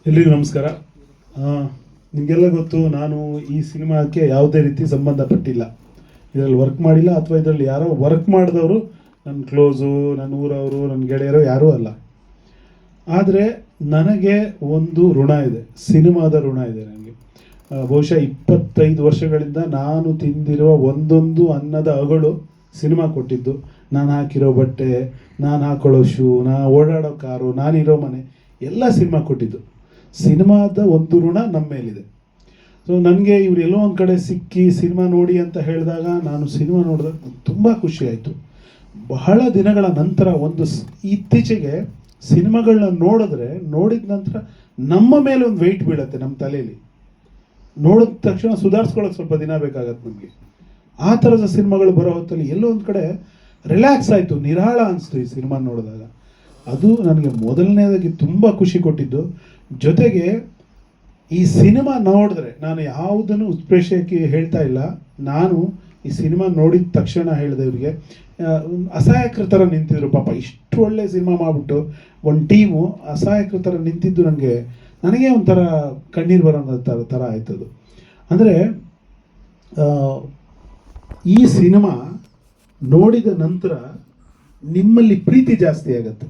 ಎಲ್ರಿಗೂ ನಮಸ್ಕಾರ. ನಿಮಗೆಲ್ಲ ಗೊತ್ತು, ನಾನು ಈ ಸಿನಿಮಾಕ್ಕೆ ಯಾವುದೇ ರೀತಿ ಸಂಬಂಧಪಟ್ಟಿಲ್ಲ, ಇದರಲ್ಲಿ ವರ್ಕ್ ಮಾಡಿಲ್ಲ, ಅಥವಾ ಇದರಲ್ಲಿ ಯಾರೋ ವರ್ಕ್ ಮಾಡಿದವರು ನನ್ನ ಕ್ಲೋಸು, ನನ್ನ ಊರವರು, ನನ್ನ ಗೆಳೆಯರು ಯಾರೂ ಅಲ್ಲ. ಆದರೆ ನನಗೆ ಒಂದು ಋಣ ಇದೆ, ಸಿನಿಮಾದ ಋಣ ಇದೆ ನನಗೆ. ಬಹುಶಃ 25 ವರ್ಷಗಳಿಂದ ನಾನು ತಿಂದಿರುವ ಒಂದೊಂದು ಅನ್ನದ ಅಗಳು ಸಿನಿಮಾ ಕೊಟ್ಟಿದ್ದು. ನಾನು ಹಾಕಿರೋ ಬಟ್ಟೆ, ನಾನು ಹಾಕೊಳ್ಳೋ ಶೂ, ನಾನು ಓಡಾಡೋ ಕಾರು, ನಾನಿರೋ ಮನೆ ಎಲ್ಲ ಸಿನಿಮಾ ಕೊಟ್ಟಿದ್ದು. ಸಿನಿಮಾದ ಒಂದು ಋಣ ನಮ್ಮ ಮೇಲಿದೆ. ಸೊ ನನಗೆ ಇವರು ಎಲ್ಲೋ ಒಂದು ಕಡೆ ಸಿಕ್ಕಿ ಸಿನಿಮಾ ನೋಡಿ ಅಂತ ಹೇಳಿದಾಗ ನಾನು ಸಿನಿಮಾ ನೋಡಿದಾಗ ತುಂಬ ಖುಷಿ ಆಯಿತು. ಬಹಳ ದಿನಗಳ ನಂತರ ಇತ್ತೀಚೆಗೆ ಸಿನಿಮಾಗಳನ್ನ ನೋಡಿದ ನಂತರ ನಮ್ಮ ಮೇಲೆ ಒಂದು ವೆಯ್ಟ್ ಬೀಳುತ್ತೆ ನಮ್ಮ ತಲೆಯಲ್ಲಿ. ನೋಡಿದ ತಕ್ಷಣ ಸುಧಾರಿಸ್ಕೊಳ್ಳೋಕೆ ಸ್ವಲ್ಪ ದಿನ ಬೇಕಾಗತ್ತೆ ನಮಗೆ. ಆ ಥರದ ಸಿನಿಮಾಗಳು ಬರೋ ಹೊತ್ತಲ್ಲಿ ಎಲ್ಲೋ ಒಂದು ಕಡೆ ರಿಲ್ಯಾಕ್ಸ್ ಆಯಿತು, ನಿರಾಳ ಅನಿಸ್ತು ಈ ಸಿನಿಮಾ ನೋಡಿದಾಗ. ಅದು ನನಗೆ ಮೊದಲನೇದಾಗಿ ತುಂಬ ಖುಷಿ ಕೊಟ್ಟಿದ್ದು. ಜೊತೆಗೆ ಈ ಸಿನಿಮಾ ನೋಡಿದ್ರೆ, ನಾನು ಯಾವುದನ್ನು ಉತ್ಪ್ರೇಕ್ಷೆಗೆ ಹೇಳ್ತಾ ಇಲ್ಲ, ನಾನು ಈ ಸಿನಿಮಾ ನೋಡಿದ ತಕ್ಷಣ ಹೇಳಿದೆ ಇವರಿಗೆ, ಅಸಹಾಯಕರ ಥರ ನಿಂತಿದ್ರು ಪಾಪ. ಇಷ್ಟು ಒಳ್ಳೆ ಸಿನಿಮಾ ಮಾಡಿಬಿಟ್ಟು ಒಂದು ಟೀಮು ಅಸಹಾಯಕರ ಥರ ನಿಂತಿದ್ದು ನನಗೆ ಒಂಥರ ಕಣ್ಣೀರು ಬರೋ ಥರ ಆಯ್ತದು. ಅಂದರೆ ಈ ಸಿನಿಮಾ ನೋಡಿದ ನಂತರ ನಿಮ್ಮಲ್ಲಿ ಪ್ರೀತಿ ಜಾಸ್ತಿ ಆಗುತ್ತೆ,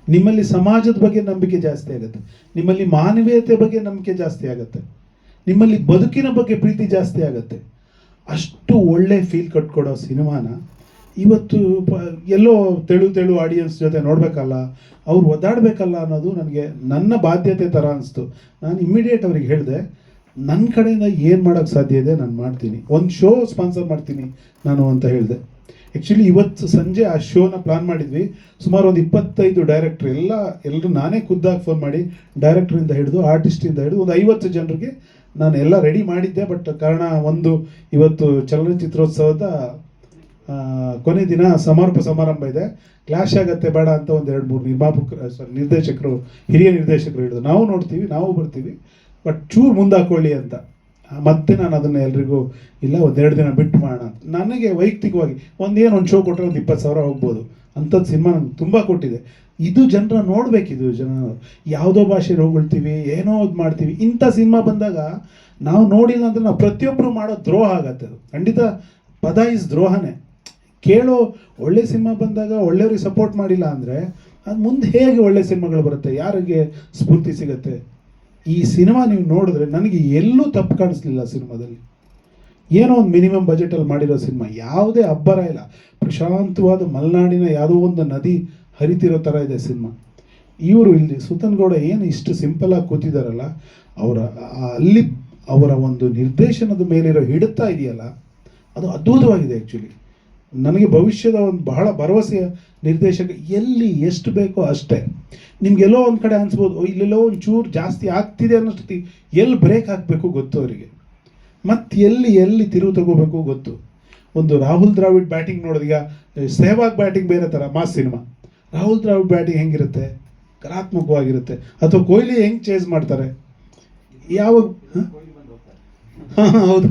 ನಿಮ್ಮಲ್ಲಿ ಸಮಾಜದ ಬಗ್ಗೆ ನಂಬಿಕೆ ಜಾಸ್ತಿ ಆಗುತ್ತೆ, ನಿಮ್ಮಲ್ಲಿ ಮಾನವೀಯತೆ ಬಗ್ಗೆ ನಂಬಿಕೆ ಜಾಸ್ತಿ ಆಗುತ್ತೆ, ನಿಮ್ಮಲ್ಲಿ ಬದುಕಿನ ಬಗ್ಗೆ ಪ್ರೀತಿ ಜಾಸ್ತಿ ಆಗುತ್ತೆ. ಅಷ್ಟು ಒಳ್ಳೆ ಫೀಲ್ ಕಟ್ಕೊಡೋ ಸಿನಿಮಾನ ಇವತ್ತು ಎಲ್ಲೋ ತೆಳು ಆಡಿಯನ್ಸ್ ಜೊತೆ ನೋಡಬೇಕಲ್ಲ, ಅವ್ರು ಒದ್ದಾಡಬೇಕಲ್ಲ ಅನ್ನೋದು ನನ್ನ ಬಾಧ್ಯತೆ ಥರ ಅನಿಸ್ತು. ನಾನು ಇಮ್ಮಿಡಿಯೇಟ್ ಅವ್ರಿಗೆ ಹೇಳಿದೆ, ನನ್ನ ಕಡೆಯಿಂದ ಏನು ಮಾಡೋಕ್ಕೆ ಸಾಧ್ಯ ಇದೆ ನಾನು ಮಾಡ್ತೀನಿ, ಒಂದು ಶೋ ಸ್ಪಾನ್ಸರ್ ಮಾಡ್ತೀನಿ ನಾನು ಅಂತ ಹೇಳಿದೆ. ಆ್ಯಕ್ಚುಲಿ ಇವತ್ತು ಸಂಜೆ ಆ ಶೋನ ಪ್ಲಾನ್ ಮಾಡಿದ್ವಿ. ಸುಮಾರು ಒಂದು 25 ಡೈರೆಕ್ಟ್ರು ಎಲ್ಲರೂ ನಾನೇ ಖುದ್ದಾಗಿ ಫೋನ್ ಮಾಡಿ, ಡೈರೆಕ್ಟ್ರಿಂದ ಹಿಡಿದು ಆರ್ಟಿಸ್ಟಿಂದ ಹಿಡಿದು ಒಂದು 50 ಜನರಿಗೆ ನಾನು ಎಲ್ಲ ರೆಡಿ ಮಾಡಿದ್ದೆ. ಬಟ್ ಕಾರಣ ಇವತ್ತು ಚಲನಚಿತ್ರೋತ್ಸವದ ಕೊನೆ ದಿನ ಸಮಾರೋಪ ಸಮಾರಂಭ ಇದೆ, ಕ್ಲಾಶ್ ಆಗುತ್ತೆ ಬೇಡ ಅಂತ ಒಂದು 2-3 ನಿರ್ದೇಶಕರು, ಹಿರಿಯ ನಿರ್ದೇಶಕರು ಹಿಡಿದು, ನಾವು ನೋಡ್ತೀವಿ, ನಾವು ಬರ್ತೀವಿ, ಬಟ್ ಚೂರು ಮುಂದಾಕೊಳ್ಳಿ ಅಂತ. ಮತ್ತೆ ನಾನು ಅದನ್ನು ಎಲ್ರಿಗೂ ಇಲ್ಲ, 1-2 ದಿನ ಬಿಟ್ಟು ಮಾಡೋಣ ಅಂತ. ನನಗೆ ವೈಯಕ್ತಿಕವಾಗಿ ಒಂದು ಶೋ ಕೊಟ್ಟರೆ ಒಂದು 20,000 ಹೋಗ್ಬೋದು, ಅಂಥದ್ದು ಸಿನಿಮಾ ನನಗೆ ತುಂಬ ಕೊಟ್ಟಿದೆ. ಇದು ಜನರ ನೋಡಬೇಕಿದು. ಯಾವುದೋ ಭಾಷೆ ಹೋಗ್ಬಿಡ್ತೀವಿ, ಏನೋ ಅದು ಮಾಡ್ತೀವಿ. ಇಂಥ ಸಿನಿಮಾ ಬಂದಾಗ ನಾವು ನೋಡಿಲ್ಲ ಅಂದರೆ ನಾವು ಪ್ರತಿಯೊಬ್ಬರು ಮಾಡೋ ದ್ರೋಹ ಆಗತ್ತೆ. ಅದು ಖಂಡಿತ ಪದ ಇಸ್ ದ್ರೋಹನೇ. ಕೇಳೋ ಒಳ್ಳೆ ಸಿನಿಮಾ ಬಂದಾಗ ಒಳ್ಳೆಯವ್ರಿಗೆ ಸಪೋರ್ಟ್ ಮಾಡಿಲ್ಲ ಅಂದರೆ ಅದು ಮುಂದೆ ಹೇಗೆ ಒಳ್ಳೆ ಸಿನಿಮಾಗಳು ಬರುತ್ತೆ, ಯಾರಿಗೆ ಸ್ಫೂರ್ತಿ ಸಿಗುತ್ತೆ? ಈ ಸಿನಿಮಾ ನೀವು ನೋಡಿದ್ರೆ ನನಗೆ ಎಲ್ಲೂ ತಪ್ಪು ಕಾಣಿಸ್ಲಿಲ್ಲ. ಸಿನಿಮಾದಲ್ಲಿ ಏನೋ ಒಂದು ಮಿನಿಮಮ್ ಬಜೆಟಲ್ಲಿ ಮಾಡಿರೋ ಸಿನಿಮಾ, ಯಾವುದೇ ಅಬ್ಬರ ಇಲ್ಲ, ಪ್ರಶಾಂತವಾದ ಮಲೆನಾಡಿನ ಯಾವುದೋ ಒಂದು ನದಿ ಹರಿತಿರೋ ಥರ ಇದೆ ಸಿನಿಮಾ. ಇವರು ಇಲ್ಲಿ ಸುತನ್ ಗೌಡ ಏನು ಇಷ್ಟು ಸಿಂಪಲಾಗಿ ಕೂತಿದ್ದಾರಲ್ಲ, ಅವರ ಒಂದು ನಿರ್ದೇಶನದ ಮೇಲಿರೋ ಹಿಡಿತ ಇದೆಯಲ್ಲ, ಅದು ಅದ್ಭುತವಾಗಿದೆ. ಆ್ಯಕ್ಚುಲಿ ನನಗೆ ಭವಿಷ್ಯದ ಒಂದು ಬಹಳ ಭರವಸೆಯ ನಿರ್ದೇಶಕ. ಎಲ್ಲಿ ಎಷ್ಟು ಬೇಕೋ ಅಷ್ಟೇ. ನಿಮ್ಗೆಲ್ಲೋ ಒಂದು ಕಡೆ ಅನಿಸ್ಬೋದು, ಇಲ್ಲೆಲ್ಲೋ ಒಂದು ಚೂರು ಜಾಸ್ತಿ ಆಗ್ತಿದೆ ಅನ್ನೋಷ್ಟೊತ್ತಿಗೆ ಎಲ್ಲಿ ಬ್ರೇಕ್ ಹಾಕಬೇಕು ಗೊತ್ತು ಅವರಿಗೆ, ಮತ್ತು ಎಲ್ಲಿ ತಿರುವು ತಗೋಬೇಕು ಗೊತ್ತು. ಒಂದು ರಾಹುಲ್ ದ್ರಾವಿಡ್ ಬ್ಯಾಟಿಂಗ್ ನೋಡಿದೀಗ, ಸೆಹ್ವಾಗ್ ಬ್ಯಾಟಿಂಗ್ ಬೇರೆ ಥರ mass cinema. Rahul Dravid batting ಹೆಂಗಿರುತ್ತೆ, ಕಲಾತ್ಮಕವಾಗಿರುತ್ತೆ. ಅಥವಾ ಕೊಹ್ಲಿ ಹೆಂಗೆ ಚೇಸ್ ಮಾಡ್ತಾರೆ, ಯಾವಾಗ ಹೌದು.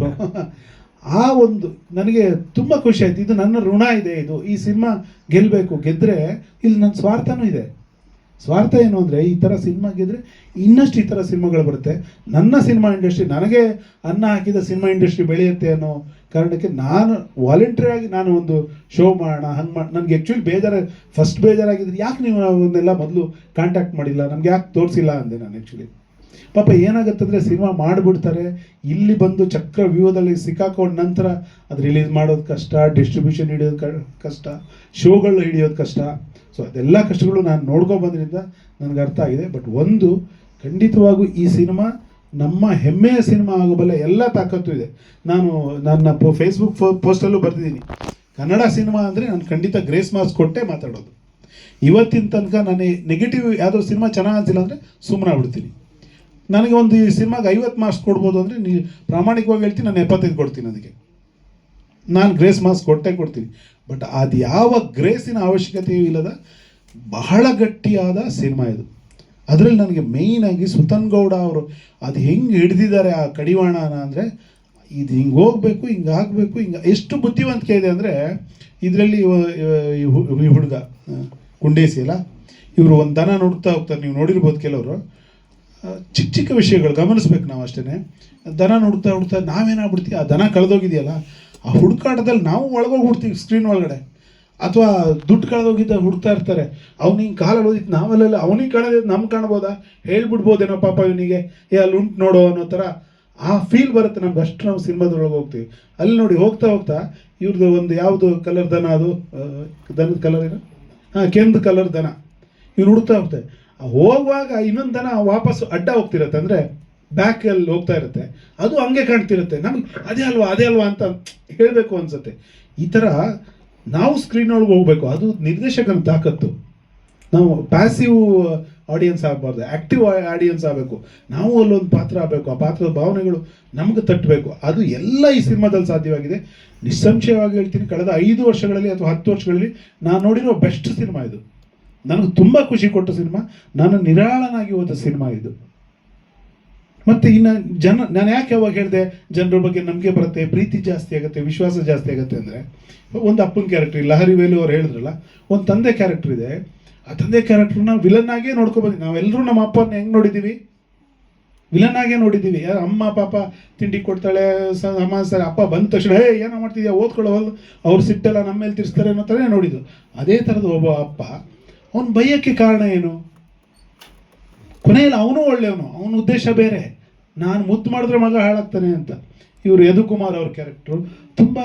ಆ ಒಂದು ನನಗೆ ತುಂಬ ಖುಷಿ ಆಯ್ತು. ಇದು ನನ್ನ ಋಣ ಇದೆ. ಈ ಸಿನಿಮಾ ಗೆಲ್ಲಬೇಕು. ಗೆದ್ದರೆ ಇಲ್ಲಿ ನನ್ನ ಸ್ವಾರ್ಥನೂ ಇದೆ. ಸ್ವಾರ್ಥ ಏನು ಅಂದರೆ, ಈ ಥರ ಸಿನಿಮಾ ಗೆದ್ದರೆ ಇನ್ನಷ್ಟು ಈ ಥರ ಸಿನಿಮಾಗಳು ಬರುತ್ತೆ. ನನ್ನ ಸಿನಿಮಾ ಇಂಡಸ್ಟ್ರಿ, ನನಗೆ ಅನ್ನ ಹಾಕಿದ ಸಿನಿಮಾ ಇಂಡಸ್ಟ್ರಿ ಬೆಳೆಯುತ್ತೆ ಅನ್ನೋ ಕಾರಣಕ್ಕೆ ನಾನು ವಾಲಂಟ್ರಿಯಾಗಿ ನಾನು ಒಂದು ಶೋ ಮಾಡೋಣ ಹಂಗೆ ನನಗೆ ಆ್ಯಕ್ಚುಲಿ ಫಸ್ಟ್ ಬೇಜಾರಾಗಿದ್ರೆ, ಯಾಕೆ ನೀವು ಅವನ್ನೆಲ್ಲ ಮೊದಲು ಕಾಂಟ್ಯಾಕ್ಟ್ ಮಾಡಿಲ್ಲ, ನಮ್ಗೆ ಯಾಕೆ ತೋರಿಸಿಲ್ಲ ಅಂದೆ ನಾನು. ಆ್ಯಕ್ಚುಲಿ ಪಾಪ ಏನಾಗುತ್ತಂದರೆ, ಸಿನಿಮಾ ಮಾಡಿಬಿಡ್ತಾರೆ, ಇಲ್ಲಿ ಬಂದು ಚಕ್ರ ವ್ಯೂಹದಲ್ಲಿ ಸಿಕ್ಕಾಕೊಂಡ ನಂತರ ಅದು ರಿಲೀಸ್ ಮಾಡೋದು ಕಷ್ಟ, ಡಿಸ್ಟ್ರಿಬ್ಯೂಷನ್ ಹಿಡಿಯೋದು ಕಷ್ಟ, ಶೋಗಳು ಹಿಡಿಯೋದು ಕಷ್ಟ. ಸೊ ಅದೆಲ್ಲ ಕಷ್ಟಗಳು ನಾನು ನೋಡ್ಕೊಬಂದ್ರಿಂದ ನನಗೆ ಅರ್ಥ ಆಗಿದೆ. ಬಟ್ ಒಂದು ಖಂಡಿತವಾಗೂ ಈ ಸಿನಿಮಾ ನಮ್ಮ ಹೆಮ್ಮೆಯ ಸಿನಿಮಾ ಆಗೋಬಲ್ಲ ಎಲ್ಲ ತಾಕತ್ತು ಇದೆ. ನಾನು ನನ್ನ ಫೇಸ್ಬುಕ್ ಪೋಸ್ಟಲ್ಲೂ ಬರ್ತಿದ್ದೀನಿ, ಕನ್ನಡ ಸಿನಿಮಾ ಅಂದರೆ ನಾನು ಖಂಡಿತ ಗ್ರೇಸ್ ಮಾರ್ಕ್ಸ್ ಕೊಟ್ಟೇ ಮಾತಾಡೋದು. ಇವತ್ತಿನ ತನಕ ನಾನು ನೆಗೆಟಿವ್ ಯಾವುದೋ ಸಿನಿಮಾ ಚೆನ್ನಾಗಿ ಅನಿಸಿಲ್ಲ ಅಂದರೆ ಸುಮ್ಮನಾಗ್ಬಿಡ್ತೀನಿ. ನನಗೆ ಒಂದು ಈ ಸಿನಿಮಾಗೆ 50 ಮಾರ್ಕ್ಸ್ ಕೊಡ್ಬೋದು ಅಂದರೆ ಪ್ರಾಮಾಣಿಕವಾಗಿ ಹೇಳ್ತೀನಿ, ನಾನು 75 ಕೊಡ್ತೀನಿ. ಅದಕ್ಕೆ ನಾನು ಗ್ರೇಸ್ ಮಾರ್ಕ್ಸ್ ಕೊಡ್ತೀನಿ. ಬಟ್ ಅದು ಯಾವ ಗ್ರೇಸಿನ ಅವಶ್ಯಕತೆಯೂ ಇಲ್ಲದ ಬಹಳ ಗಟ್ಟಿಯಾದ ಸಿನಿಮಾ ಇದು. ಅದರಲ್ಲಿ ನನಗೆ ಮೇಯ್ನಾಗಿ ಸುತನ್ ಗೌಡ ಅವರು ಅದು ಹೆಂಗೆ ಹಿಡ್ದಿದ್ದಾರೆ ಆ ಕಡಿವಾಣನ ಅಂದರೆ, ಇದು ಹಿಂಗೆ ಹೋಗಬೇಕು, ಹಿಂಗೆ ಆಗಬೇಕು, ಹಿಂಗೆ ಎಷ್ಟು ಬುದ್ಧಿವಂತಿಕೆ ಇದೆ ಅಂದರೆ, ಇದರಲ್ಲಿ ಈ ಹುಡುಗ ಗುಂಡೇಸಿ ಅಲ್ಲ, ಇವರು ಒಂದು ದನ ನೋಡ್ತಾ ಹೋಗ್ತಾರೆ, ನೀವು ನೋಡಿರ್ಬೋದು ಕೆಲವರು. ಚಿಕ್ಕ ಚಿಕ್ಕ ವಿಷಯಗಳು ಗಮನಿಸ್ಬೇಕು ನಾವು ಅಷ್ಟೇ. ದನ ಹುಡ್ತಾ ಹುಡ್ತಾ ನಾವೇನಾಗ್ಬಿಡ್ತೀವಿ, ಆ ದನ ಕಳೆದೋಗಿದೆಯಲ್ಲ ಆ ಹುಡುಕಾಟದಲ್ಲಿ ನಾವು ಒಳಗೋಗ್ಬಿಡ್ತೀವಿ ಸ್ಕ್ರೀನ್ ಒಳಗಡೆ. ಅಥವಾ ದುಡ್ಡು ಕಳೆದೋಗಿದ್ದ ಹುಡ್ತಾ ಇರ್ತಾರೆ, ಅವ್ನಿಗೆ ಕಾಲಲ್ಲಿ ಓದಿತ್ತು ನಾವಲ್ಲೆಲ್ಲ ಅವನಿಗೆ ಕಾಣೋದಿದ್ದು ನಮ್ಗೆ ಕಾಣ್ಬೋದಾ, ಹೇಳ್ಬಿಡ್ಬೋದೇನೋ ಪಾಪ ಇವನಿಗೆ, ಅಲ್ಲಿ ಉಂಟು ನೋಡೋ ಅನ್ನೋ ಥರ ಆ ಫೀಲ್ ಬರುತ್ತೆ ನಮ್ಗೆ. ಅಷ್ಟು ನಾವು ಸಿನಿಮಾದೊಳಗೆ ಹೋಗ್ತೀವಿ. ಅಲ್ಲಿ ನೋಡಿ ಹೋಗ್ತಾ ಹೋಗ್ತಾ ಇವ್ರದ್ದು ಒಂದು ಯಾವುದು ಕಲರ್ ದನ, ಅದು ದನದ ಕಲರ್ ಏನೋ, ಕೆಂದು ಕಲರ್ ದನ, ಇವ್ರು ಹುಡ್ತಾ ಹೋಗ್ತಾರೆ. ಹೋಗುವಾಗ ಇನ್ನೊಂದು ದನ ವಾಪಸ್ಸು ಅಡ್ಡ ಹೋಗ್ತಿರತ್ತೆ, ಅಂದರೆ ಬ್ಯಾಕಲ್ಲಿ ಹೋಗ್ತಾ ಇರುತ್ತೆ, ಅದು ಹಂಗೆ ಕಾಣ್ತಿರುತ್ತೆ. ನಮ್ಗೆ ಅದೇ ಅಲ್ವಾ ಅಂತ ಹೇಳಬೇಕು ಅನ್ಸುತ್ತೆ. ಈ ಥರ ನಾವು ಸ್ಕ್ರೀನ್ ಒಳಗೆ ಹೋಗ್ಬೇಕು. ಅದು ನಿರ್ದೇಶಕನ ತಾಕತ್ತು. ನಾವು ಪ್ಯಾಸಿವ್ ಆಡಿಯನ್ಸ್ ಆಗಬಾರ್ದು, ಆ್ಯಕ್ಟಿವ್ ಆಡಿಯನ್ಸ್ ಆಗಬೇಕು. ನಾವು ಅಲ್ಲೊಂದು ಪಾತ್ರ ಆಗಬೇಕು, ಆ ಪಾತ್ರದ ಭಾವನೆಗಳು ನಮ್ಗೆ ತಟ್ಟಬೇಕು. ಅದು ಎಲ್ಲ ಈ ಸಿನಿಮಾದಲ್ಲಿ ಸಾಧ್ಯವಾಗಿದೆ. ನಿಸ್ಸಂಶಯವಾಗಿ ಹೇಳ್ತೀನಿ, ಕಳೆದ 5 ವರ್ಷಗಳಲ್ಲಿ ಅಥವಾ 10 ವರ್ಷಗಳಲ್ಲಿ ನಾನು ನೋಡಿರೋ ಬೆಸ್ಟ್ ಸಿನಿಮಾ ಇದು. ನನಗೆ ತುಂಬ ಖುಷಿ ಕೊಟ್ಟ ಸಿನಿಮಾ, ನಾನು ನಿರಾಳನಾಗಿ ಹೋದ ಸಿನಿಮಾ ಇದು. ಮತ್ತು ಇನ್ನು ನಾನು ಯಾಕೆ ಯಾವಾಗ ಹೇಳಿದೆ ಜನರ ಬಗ್ಗೆ ನಂಬಿಕೆ ಬರುತ್ತೆ, ಪ್ರೀತಿ ಜಾಸ್ತಿ ಆಗುತ್ತೆ, ವಿಶ್ವಾಸ ಜಾಸ್ತಿ ಆಗುತ್ತೆ ಅಂದರೆ, ಒಂದು ಅಪ್ಪನ ಕ್ಯಾರೆಕ್ಟರ್, ಲಹರಿ ವೇಲು ಅವ್ರು ಹೇಳಿದ್ರಲ್ಲ, ಒಂದು ತಂದೆ ಕ್ಯಾರೆಕ್ಟರ್ ಇದೆ. ಆ ತಂದೆ ಕ್ಯಾರೆಕ್ಟ್ರನ್ನ ವಿಲನ್ ಆಗೇ ನೋಡ್ಕೊಬಂದಿದ್ದೀವಿ ನಾವೆಲ್ಲರೂ. ನಮ್ಮ ಅಪ್ಪನ ಹೆಂಗೆ ನೋಡಿದ್ದೀವಿ, ವಿಲನ್ ಆಗೇ ನೋಡಿದ್ದೀವಿ. ಯಾರು ಅಮ್ಮ ಪಾಪ ತಿಂಡಿ ಕೊಡ್ತಾಳೆ, ಅಮ್ಮ ಸರ್, ಅಪ್ಪ ಬಂದ ತಕ್ಷಣ ಏನೋ ಮಾಡ್ತಿದ್ಯಾ ಓದ್ಕೊಳ್ಳೋವಲ್ಲ, ಅವ್ರು ಸಿಟ್ಟೆಲ್ಲ ನಮ್ಮ ಮೇಲೆ ತಿರ್ಸ್ತಾರೆ ಅನ್ನೋ ಥರನೇ ನೋಡಿದ್ದು. ಅದೇ ಥರದ ಒಬ್ಬ ಅಪ್ಪ, ಅವನು ಬೈಯೋಕ್ಕೆ ಕಾರಣ ಏನು? ಕೊನೆಯಲ್ಲಿ ಅವನು ಒಳ್ಳೆಯವನು, ಅವನ ಉದ್ದೇಶ ಬೇರೆ, ನಾನು ಮುದ್ದು ಮಾಡಿದ್ರೆ ಮಗ ಹಾಳಾಗ್ತಾನೆ ಅಂತ. ಇವರು ಯದುಕುಮಾರ್ ಅವ್ರ ಕ್ಯಾರೆಕ್ಟ್ರು ತುಂಬ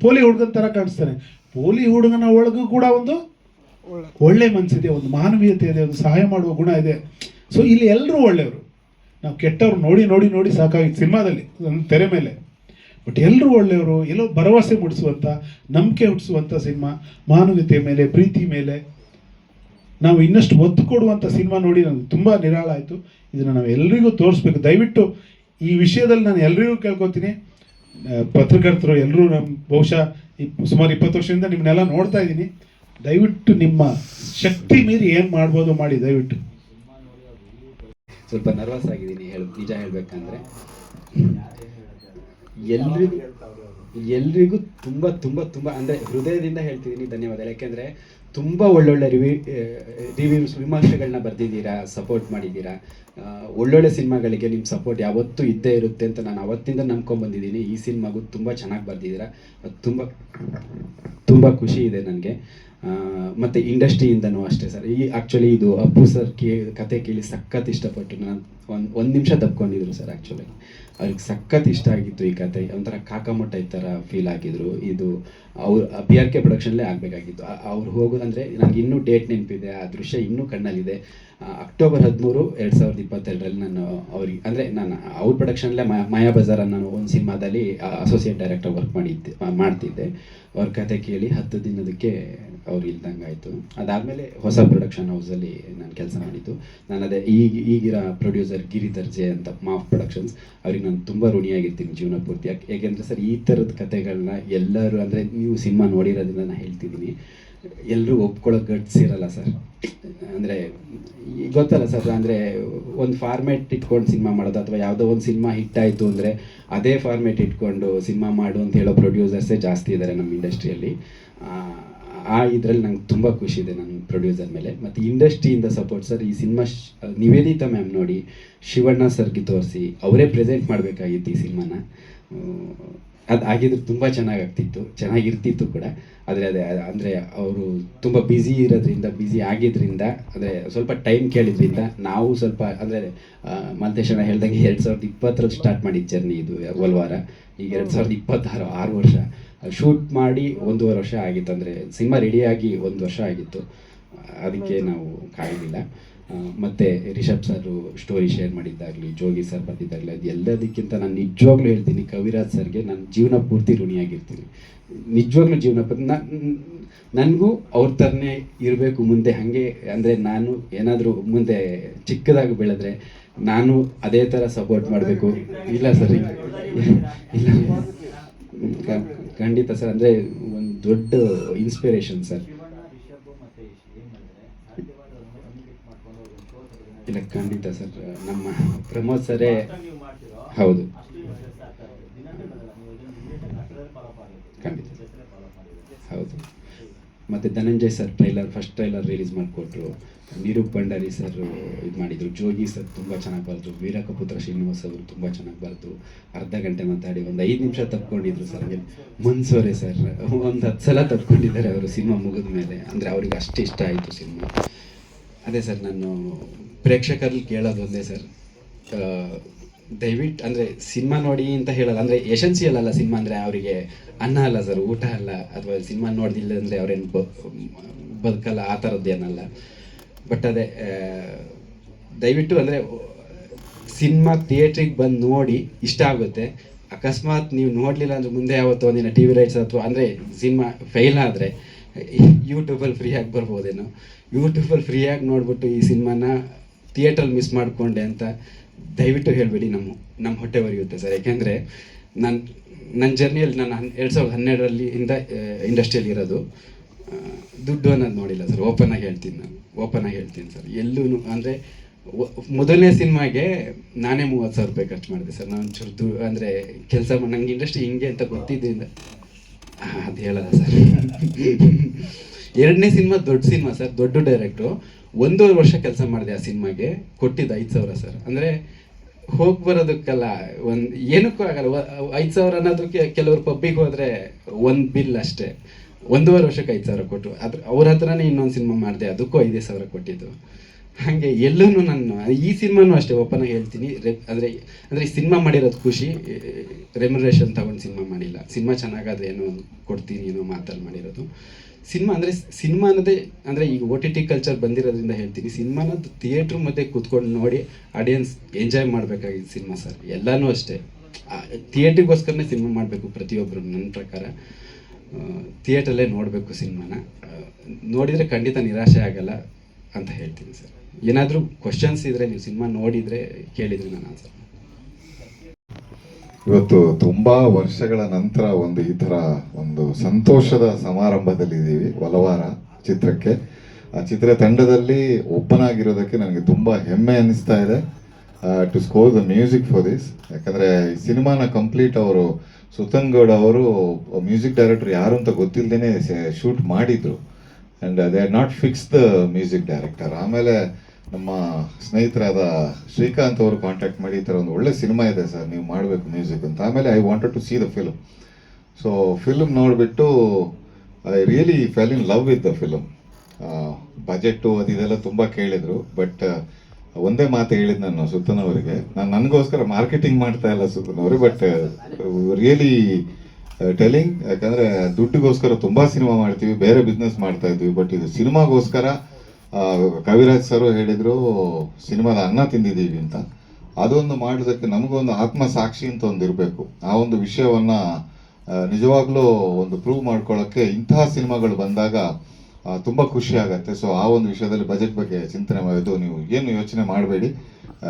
ಪೋಲಿ ಹುಡುಗನ ಥರ ಕಾಣಿಸ್ತಾನೆ. ಪೋಲಿ ಹುಡುಗನ ಒಳಗೂ ಕೂಡ ಒಂದು ಒಳ್ಳೆ ಮನಸ್ಸಿದೆ, ಒಂದು ಮಾನವೀಯತೆ ಇದೆ, ಒಂದು ಸಹಾಯ ಮಾಡುವ ಗುಣ ಇದೆ. ಸೊ ಇಲ್ಲಿ ಎಲ್ಲರೂ ಒಳ್ಳೆಯವರು. ನಾವು ಕೆಟ್ಟವ್ರು ನೋಡಿ ನೋಡಿ ನೋಡಿ ಸಾಕಾಗಿತ್ತು ಸಿನಿಮಾದಲ್ಲಿ, ತೆರೆ ಮೇಲೆ. ಬಟ್ ಎಲ್ಲರೂ ಒಳ್ಳೆಯವರು, ಎಲ್ಲೋ ಭರವಸೆ ಮೂಡಿಸುವಂಥ, ನಂಬಿಕೆ ಹುಟ್ಟಿಸುವಂಥ ಸಿನಿಮಾ, ಮಾನವೀಯತೆ ಮೇಲೆ, ಪ್ರೀತಿ ಮೇಲೆ ನಾವು ಇನ್ನಷ್ಟು ಒತ್ತು ಕೊಡುವಂಥ ಸಿನಿಮಾ ನೋಡಿ ನನಗೆ ತುಂಬ ನಿರಾಳ ಆಯಿತು. ಇದನ್ನು ನಾವು ಎಲ್ರಿಗೂ ತೋರಿಸ್ಬೇಕು. ದಯವಿಟ್ಟು ಈ ವಿಷಯದಲ್ಲಿ ನಾನು ಎಲ್ರಿಗೂ ಕೇಳ್ಕೊತೀನಿ, ಪತ್ರಕರ್ತರು ಎಲ್ಲರೂ, ನಮ್ಮ ಬಹುಶಃ ಸುಮಾರು 20 ವರ್ಷದಿಂದ ನಿಮ್ಮನ್ನೆಲ್ಲ ನೋಡ್ತಾ ಇದ್ದೀನಿ. ದಯವಿಟ್ಟು ನಿಮ್ಮ ಶಕ್ತಿ ಮೀರಿ ಏನು ಮಾಡ್ಬೋದು ಮಾಡಿ, ದಯವಿಟ್ಟು. ಸ್ವಲ್ಪ ನರ್ವಸ್ ಆಗಿದ್ದೀನಿ, ನಿಜ ಹೇಳಬೇಕಂದ್ರೆ. ಎಲ್ರಿಗೂ ತುಂಬ ತುಂಬ ತುಂಬ ಅಂದರೆ ಹೃದಯದಿಂದ ಹೇಳ್ತಿದ್ದೀನಿ ಧನ್ಯವಾದ. ಯಾಕೆಂದರೆ ತುಂಬ ಒಳ್ಳೊಳ್ಳೆ ರಿವ್ಯೂಸ್, ವಿಮರ್ಶೆಗಳನ್ನ ಬರೆದಿದ್ದೀರಾ, ಸಪೋರ್ಟ್ ಮಾಡಿದ್ದೀರಾ. ಒಳ್ಳೊಳ್ಳೆ ಸಿನಿಮಾಗಳಿಗೆ ನಿಮ್ಮ ಸಪೋರ್ಟ್ ಯಾವತ್ತೂ ಇದ್ದೇ ಇರುತ್ತೆ ಅಂತ ನಾನು ಅವತ್ತಿಂದ ನಂಬ್ಕೊಂಡ್ಬಂದಿದ್ದೀನಿ. ಈ ಸಿನಿಮಾಗೂ ತುಂಬ ಚೆನ್ನಾಗಿ ಬರೆದಿದ್ದೀರಾ, ತುಂಬ ತುಂಬ ಖುಷಿ ಇದೆ ನನಗೆ. ಮತ್ತು ಇಂಡಸ್ಟ್ರಿಯಿಂದನೂ ಅಷ್ಟೇ ಸರ್. ಆ್ಯಕ್ಚುಲಿ ಇದು ಅಪ್ಪು ಸರ್ ಕತೆ ಕೇಳಿ ಸಖತ್ ಇಷ್ಟಪಟ್ಟು ನಾನು ಒಂದು ನಿಮಿಷ ತಪ್ಕೊಂಡಿದ್ರು ಸರ್. ಆ್ಯಕ್ಚುಲಿ ಅವ್ರಿಗೆ ಸಖತ್ ಇಷ್ಟ ಆಗಿತ್ತು ಈ ಕತೆ. ಒಂಥರ ಕಾಕಮೊಟ್ಟ ಈ ಥರ ಫೀಲ್ ಆಗಿದ್ರು. ಇದು ಅವ್ರು BRK ಪ್ರೊಡಕ್ಷನ್ಲೇ ಆಗಬೇಕಾಗಿತ್ತು. ಅವ್ರು ಹೋಗೋದಂದರೆ ನನಗೆ ಇನ್ನೂ ಡೇಟ್ ನೆನಪಿದೆ, ಆ ದೃಶ್ಯ ಇನ್ನೂ ಕಣ್ಣಲ್ಲಿದೆ. ಅಕ್ಟೋಬರ್ 13, 2022ರಲ್ಲಿ ನಾನು ಅವ್ರಿಗೆ ಅಂದರೆ ನಾನು ಅವ್ರ ಪ್ರೊಡಕ್ಷನ್ಲೇ ಮಾಯಾ ಬಜಾರ್ ನಾನು ಒಂದು ಸಿನಿಮಾದಲ್ಲಿ ಅಸೋಸಿಯೇಟ್ ಡೈರೆಕ್ಟರ್ ವರ್ಕ್ ಮಾಡ್ತಿದ್ದೆ. ಅವ್ರ ಕತೆ ಕೇಳಿ 10 ದಿನದಕ್ಕೆ ಅವ್ರು ಇಲ್ದಂಗೆ ಆಯಿತು. ಅದಾದಮೇಲೆ ಹೊಸ ಪ್ರೊಡಕ್ಷನ್ ಹೌಸಲ್ಲಿ ನಾನು ಕೆಲಸ ಮಾಡಿದ್ದು. ನಾನು ಅದೇ ಈಗಿರೋ ಪ್ರೊಡ್ಯೂಸರ್ ಗಿರಿಧರ್ ಜೆ ಅಂತ, ಮಾಫ್ ಪ್ರೊಡಕ್ಷನ್ಸ್, ಅವ್ರಿಗೆ ನಾನು ತುಂಬ ಋಣಿಯಾಗಿರ್ತೀನಿ ಜೀವನ ಪೂರ್ತಿ. ಯಾಕೆಂದರೆ ಸರ್ ಈ ಥರದ ಕತೆಗಳನ್ನ ಎಲ್ಲರೂ, ಅಂದರೆ ನೀವು ಸಿನಿಮಾ ನೋಡಿರೋದ್ರಿಂದ ನಾನು ಹೇಳ್ತಿದ್ದೀನಿ, ಎಲ್ಲರೂ ಒಪ್ಕೊಳ್ಳೋ ಗಟ್ಸ್ ಇರಲ್ಲ ಸರ್. ಅಂದರೆ ಗೊತ್ತಲ್ಲ ಸರ್, ಅಂದರೆ ಒಂದು ಫಾರ್ಮೇಟ್ ಇಟ್ಕೊಂಡು ಸಿನಿಮಾ ಮಾಡೋದು, ಅಥವಾ ಯಾವುದೋ ಒಂದು ಸಿನಿಮಾ ಹಿಟ್ ಆಯಿತು ಅಂದರೆ ಅದೇ ಫಾರ್ಮೇಟ್ ಇಟ್ಕೊಂಡು ಸಿನಿಮಾ ಮಾಡು ಅಂತ ಹೇಳೋ ಪ್ರೊಡ್ಯೂಸರ್ಸೇ ಜಾಸ್ತಿ ಇದ್ದಾರೆ ನಮ್ಮ ಇಂಡಸ್ಟ್ರಿಯಲ್ಲಿ. ಇದರಲ್ಲಿ ನಂಗೆ ತುಂಬ ಖುಷಿ ಇದೆ ನನ್ನ ಪ್ರೊಡ್ಯೂಸರ್ ಮೇಲೆ. ಮತ್ತು ಇಂಡಸ್ಟ್ರಿಯಿಂದ ಸಪೋರ್ಟ್ ಸರ್. ಈ ಸಿನಿಮಾ ನಿವೇದಿತಾ ಮ್ಯಾಮ್ ನೋಡಿ, ಶಿವಣ್ಣ ಸರ್ಗೆ ತೋರಿಸಿ ಅವರೇ ಪ್ರೆಸೆಂಟ್ ಮಾಡಬೇಕಾಗಿತ್ತು ಈ ಸಿನಿಮಾನ. ಅದು ಆಗಿದ್ರೆ ತುಂಬ ಚೆನ್ನಾಗಿರ್ತಿತ್ತು ಕೂಡ. ಆದರೆ ಅಂದರೆ ಅವರು ತುಂಬ ಬ್ಯುಸಿ ಇರೋದ್ರಿಂದ, ಬ್ಯುಸಿ ಆಗಿದ್ದರಿಂದ, ಅಂದರೆ ಸ್ವಲ್ಪ ಟೈಮ್ ಕೇಳಿದ್ರಿಂದ ನಾವು ಸ್ವಲ್ಪ, ಅಂದರೆ ಮಾಲ್ತೇಶಣ್ಣ ಹೇಳ್ದಂಗೆ 2020ರಲ್ಲಿ ಸ್ಟಾರ್ಟ್ ಮಾಡಿದ್ದು ಜರ್ನಿ ಇದು ಒಲ್ವಾರ. ಈಗ 2026, 6 ವರ್ಷ ಶೂಟ್ ಮಾಡಿ 1.5 ವರ್ಷ ಆಗಿತ್ತು. ಅಂದರೆ ಸಿನಿಮಾ ರೆಡಿಯಾಗಿ 1 ವರ್ಷ ಆಗಿತ್ತು. ಅದಕ್ಕೆ ನಾವು ಕಾಯಲಿಲ್ಲ. ಮತ್ತು ರಿಷಬ್ ಸರ್ ಸ್ಟೋರಿ ಶೇರ್ ಮಾಡಿದ್ದಾಗಲಿ, ಜೋಗಿ ಸರ್ ಬಂದಿದ್ದಾಗಲಿ, ಅದು ಎಲ್ಲದಕ್ಕಿಂತ ನಾನು ನಿಜವಾಗ್ಲೂ ಹೇಳ್ತೀನಿ, ಕವಿರಾಜ್ ಸರ್ಗೆ ನಾನು ಜೀವನ ಪೂರ್ತಿ ಋಣಿಯಾಗಿರ್ತೀನಿ. ನಿಜವಾಗ್ಲೂ ಜೀವನ ಪೂರ್ತಿ ನನಗೂ ಅವ್ರ ಥರನೇ ಇರಬೇಕು ಮುಂದೆ. ಹಾಗೆ ಅಂದರೆ ನಾನು ಏನಾದರೂ ಮುಂದೆ ಚಿಕ್ಕದಾಗಿ ಬೆಳೆದ್ರೆ ನಾನು ಅದೇ ಥರ ಸಪೋರ್ಟ್ ಮಾಡಬೇಕು. ಇಲ್ಲ ಸರ್, ಇಲ್ಲ ಖಂಡಿತ ಸರ್. ಅಂದರೆ ಒಂದು ದೊಡ್ಡ ಇನ್ಸ್ಪಿರೇಷನ್ ಸರ್. ಇಲ್ಲ ಖಂಡಿತ ಸರ್, ನಮ್ಮ ಪ್ರಮೋದ್ ಸರೇ ಹೌದು, ಖಂಡಿತ ಹೌದು. ಮತ್ತು Dhananjay sir first trailer release ಮಾಡಿಕೊಟ್ರು. ನಿರೂಪ್ ಭಂಡಾರಿ ಸರ್ ಇದು ಮಾಡಿದರು. ಜೋಗಿ ಸರ್ ತುಂಬ ಚೆನ್ನಾಗಿ ಬರೆದ್ರು. ವೀರಕಪುತ್ರ ಶ್ರೀನಿವಾಸ್ ಅವರು ತುಂಬ ಚೆನ್ನಾಗಿ ಬರೆದು ಅರ್ಧ ಗಂಟೆ ಮಾತಾಡಿ ಒಂದು 5 ನಿಮಿಷ ತಪ್ಕೊಂಡಿದ್ರು ಸರ್. ಹಾಗೆ ಮನ್ಸೋರೆ ಸರ್ ಒಂದು 10 ಸಲ ತಪ್ಕೊಂಡಿದ್ದಾರೆ ಅವರು ಸಿನಿಮಾ ಮುಗಿದ ಮೇಲೆ. ಅಂದರೆ ಅವ್ರಿಗೆ ಅಷ್ಟು ಇಷ್ಟ ಆಯಿತು ಸಿನಿಮಾ. ಅದೇ ಸರ್ ನಾನು ಪ್ರೇಕ್ಷಕರಲ್ಲಿ ಕೇಳೋದು ಒಂದೇ ಸರ್, ದಯವಿಟ್ಟು ಅಂದರೆ ಸಿನಿಮಾ ನೋಡಿ ಅಂತ ಹೇಳಲ್ಲ, ಅಂದರೆ ಎಸೆನ್ಸಿಯಲ್ ಅಲ್ಲ ಸಿನಿಮಾ ಅಂದರೆ ಅವರಿಗೆ ಅನ್ನ ಅಲ್ಲ ಸರ್, ಊಟ ಅಲ್ಲ, ಅಥವಾ ಸಿನಿಮಾ ನೋಡ್ದಿಲ್ಲ ಅಂದರೆ ಅವ್ರೇನು ಬದುಕಲ್ಲ ಆ ಥರದ್ದೇನಲ್ಲ. ಬಟ್ ಅದೇ ದಯವಿಟ್ಟು ಅಂದರೆ ಸಿನಿಮಾ ಥಿಯೇಟ್ರಿಗೆ ಬಂದು ನೋಡಿ ಇಷ್ಟ ಆಗುತ್ತೆ. ಅಕಸ್ಮಾತ್ ನೀವು ನೋಡಲಿಲ್ಲ ಅಂದರೆ ಮುಂದೆ ಯಾವತ್ತೋ ಒಂದಿನ ಟಿ ವಿ ರೈಟ್ಸ್ ಅಥವಾ ಅಂದರೆ ಸಿನಿಮಾ ಫೇಲ್ ಆದರೆ ಯೂಟ್ಯೂಬಲ್ಲಿ ಫ್ರೀಯಾಗಿ ಬರ್ಬೋದೇನೋ. ಯೂಟ್ಯೂಬಲ್ಲಿ ಫ್ರೀಯಾಗಿ ನೋಡ್ಬಿಟ್ಟು ಈ ಸಿನಿಮಾನ ಥಿಯೇಟ್ರಲ್ಲಿ ಮಿಸ್ ಮಾಡಿಕೊಂಡೆ ಅಂತ ದಯವಿಟ್ಟು ಹೇಳಬೇಡಿ. ನಮ್ಮ ಹೊಟ್ಟೆ ಒರೆಯುತ್ತೆ ಸರ್. ಯಾಕೆಂದರೆ ನನ್ನ ಜರ್ನಿಯಲ್ಲಿ ನಾನು 2012 ಇಂಡಸ್ಟ್ರಿಯಲ್ಲಿ ಇರೋದು. ದುಡ್ಡು ಅನ್ನೋದು ನೋಡಿಲ್ಲ ಸರ್. ಓಪನ್ ಆಗಿ ಹೇಳ್ತೀನಿ ಸರ್. ಎಲ್ಲೂ ಅಂದರೆ ಮೊದಲನೇ ಸಿನಿಮಾಗೆ ನಾನೇ 30,000 ರೂಪಾಯಿ ಖರ್ಚು ಮಾಡಿದೆ ಸರ್. ನಾನು ಚುರ್ದು ಅಂದರೆ ಕೆಲಸ ನಂಗೆ ಇಂಡಸ್ಟ್ರಿ ಹಿಂಗೆ ಅಂತ ಗೊತ್ತಿದ್ದರಿಂದ ಅದು ಹೇಳಲ್ಲ ಸರ್. ಎರಡನೇ ಸಿನಿಮಾ ದೊಡ್ಡ ಸಿನಿಮಾ ಸರ್, ದೊಡ್ಡ ಡೈರೆಕ್ಟ್ರು. 1.5 ವರ್ಷ ಕೆಲಸ ಮಾಡಿದೆ ಆ ಸಿನಿಮಾಗೆ. ಕೊಟ್ಟಿದ್ದು 5,000 ಸರ್. ಅಂದರೆ ಹೋಗಿ ಬರೋದಕ್ಕಲ್ಲ, ಏನಕ್ಕೂ ಆಗಲ್ಲ. 5,000 ಅನ್ನೋದಕ್ಕೆ ಕೆಲವರು ಪಬ್ಬಿಗೆ ಹೋದರೆ ಒಂದು ಬಿಲ್ ಅಷ್ಟೇ. 1.5 ವರ್ಷಕ್ಕೆ 5,000 ಕೊಟ್ಟು ಅವ್ರ ಹತ್ರನೇ ಇನ್ನೊಂದು ಸಿನಿಮಾ ಮಾಡಿದೆ, ಅದಕ್ಕೂ 5,000 ಕೊಟ್ಟಿದ್ದು. ಹಾಗೆ ಎಲ್ಲೂ ನಾನು ಈ ಸಿನಿಮಾನೂ ಅಷ್ಟೇ ಓಪನ್ ಆಗಿ ಹೇಳ್ತೀನಿ. ಅಂದರೆ ಈ ಸಿನಿಮಾ ಮಾಡಿರೋದು ಖುಷಿ, ರೆಮ್ಯುನರೇಷನ್ ತಗೊಂಡು ಸಿನಿಮಾ ಮಾಡಿಲ್ಲ. ಸಿನಿಮಾ ಚೆನ್ನಾಗಾದ್ರೆ ಏನೋ ಕೊಡ್ತೀನಿ ಏನೋ ಮಾತಲ್ಲಿ ಮಾಡಿರೋದು. ಸಿನಿಮಾ ಅನ್ನೋದೇ ಅಂದರೆ ಈಗ OTT ಕಲ್ಚರ್ ಬಂದಿರೋದ್ರಿಂದ ಹೇಳ್ತೀನಿ, ಸಿನಿಮಾನದ್ದು ಥಿಯೇಟ್ರ್ ಮಧ್ಯೆ ಕೂತ್ಕೊಂಡು ನೋಡಿ ಆಡಿಯನ್ಸ್ ಎಂಜಾಯ್ ಮಾಡಬೇಕಾಗಿದ್ದು ಸಿನಿಮಾ ಸರ್. ಎಲ್ಲನೂ ಅಷ್ಟೇ, ಥಿಯೇಟ್ರಿಗೋಸ್ಕರನೇ ಸಿನಿಮಾ ಮಾಡಬೇಕು ಪ್ರತಿಯೊಬ್ಬರು. ನನ್ನ ಪ್ರಕಾರ ಥಿಯೇಟ್ರಲ್ಲೇ ನೋಡಬೇಕು ಸಿನಿಮಾನ. ನೋಡಿದರೆ ಖಂಡಿತ ನಿರಾಶೆ ಆಗಲ್ಲ ಅಂತ ಹೇಳ್ತೀನಿ ಸರ್. ಏನಾದರೂ ಕ್ವಶನ್ಸ್ ಇದ್ದರೆ ನೀವು ಸಿನಿಮಾ ನೋಡಿದರೆ ಕೇಳಿದರೆ ನಾನು ಆನ್ಸರ್. ಇವತ್ತು ತುಂಬಾ ವರ್ಷಗಳ ನಂತರ ಈ ತರ ಒಂದು ಸಂತೋಷದ ಸಮಾರಂಭದಲ್ಲಿದ್ದೀವಿ ಒಲವಾರ ಚಿತ್ರಕ್ಕೆ. ಆ ಚಿತ್ರ ತಂಡದಲ್ಲಿ ಒಬ್ಬನಾಗಿರೋದಕ್ಕೆ ನನಗೆ ತುಂಬಾ ಹೆಮ್ಮೆ ಅನ್ನಿಸ್ತಾ ಇದೆ. To score the music for this. ಯಾಕಂದ್ರೆ ಈ ಸಿನಿಮಾನ ಕಂಪ್ಲೀಟ್ ಅವರು ಸುತನ್ ಗೌಡ ಅವರು ಮ್ಯೂಸಿಕ್ ಡೈರೆಕ್ಟರ್ ಯಾರು ಅಂತ ಗೊತ್ತಿಲ್ಲದೇನೆ ಶೂಟ್ ಮಾಡಿದ್ರು. And they are not fix the music director. ಆಮೇಲೆ ನಮ್ಮ ಸ್ನೇಹಿತರಾದ ಶ್ರೀಕಾಂತ್ ಅವರು ಕಾಂಟ್ಯಾಕ್ಟ್ ಮಾಡಿ ಈ ಥರ ಒಂದು ಒಳ್ಳೆ ಸಿನಿಮಾ ಇದೆ ಸರ್, ನೀವು ಮಾಡಬೇಕು ಮ್ಯೂಸಿಕ್ ಅಂತ. ಆಮೇಲೆ I wanted to see the film. So film ನೋಡಿಬಿಟ್ಟು I really fell in love with the film. Budget ಅದೆಲ್ಲ ತುಂಬ ಕೇಳಿದರು. ಬಟ್ ಒಂದೇ ಮಾತು ಹೇಳಿದ್ದು ನಾನು ಸುತ್ತನ್ ಅವರಿಗೆ, ನನಗೋಸ್ಕರ ಮಾರ್ಕೆಟಿಂಗ್ ಮಾಡ್ತಾ ಇಲ್ಲ ಸುತ್ತನ್ ಅವರು, ಬಟ್ ರಿಯಲಿ ಟೆಲಿಂಗ್. ಯಾಕಂದರೆ ದುಡ್ಡಿಗೋಸ್ಕರ ತುಂಬ ಸಿನಿಮಾ ಮಾಡ್ತೀವಿ, ಬೇರೆ ಬಿಸ್ನೆಸ್ ಮಾಡ್ತಾ ಇದ್ವಿ, ಬಟ್ ಇದು ಸಿನಿಮಾಗೋಸ್ಕರ ಕವಿರಾಜ್ ಸರ್ ಹೇಳಿದ್ರು ಸಿನಿಮಾದ ಅನ್ನ ತಿಂದಿದ್ದೀವಿ ಅಂತ. ಅದೊಂದು ಮಾಡೋದಕ್ಕೆ ನಮಗೊಂದು ಆತ್ಮಸಾಕ್ಷಿ ಅಂತ ಒಂದು ಇರಬೇಕು. ಆ ಒಂದು ವಿಷಯವನ್ನ ನಿಜವಾಗ್ಲೂ ಒಂದು ಪ್ರೂವ್ ಮಾಡ್ಕೊಳ್ಳೋಕ್ಕೆ ಇಂತಹ ಸಿನಿಮಾಗಳು ಬಂದಾಗ ತುಂಬ ಖುಷಿ ಆಗತ್ತೆ. ಸೊ ಆ ಒಂದು ವಿಷಯದಲ್ಲಿ ಬಜೆಟ್ ಬಗ್ಗೆ ಚಿಂತನೆ ಮಾಡಿದ್ದು, ನೀವು ಏನು ಯೋಚನೆ ಮಾಡಬೇಡಿ,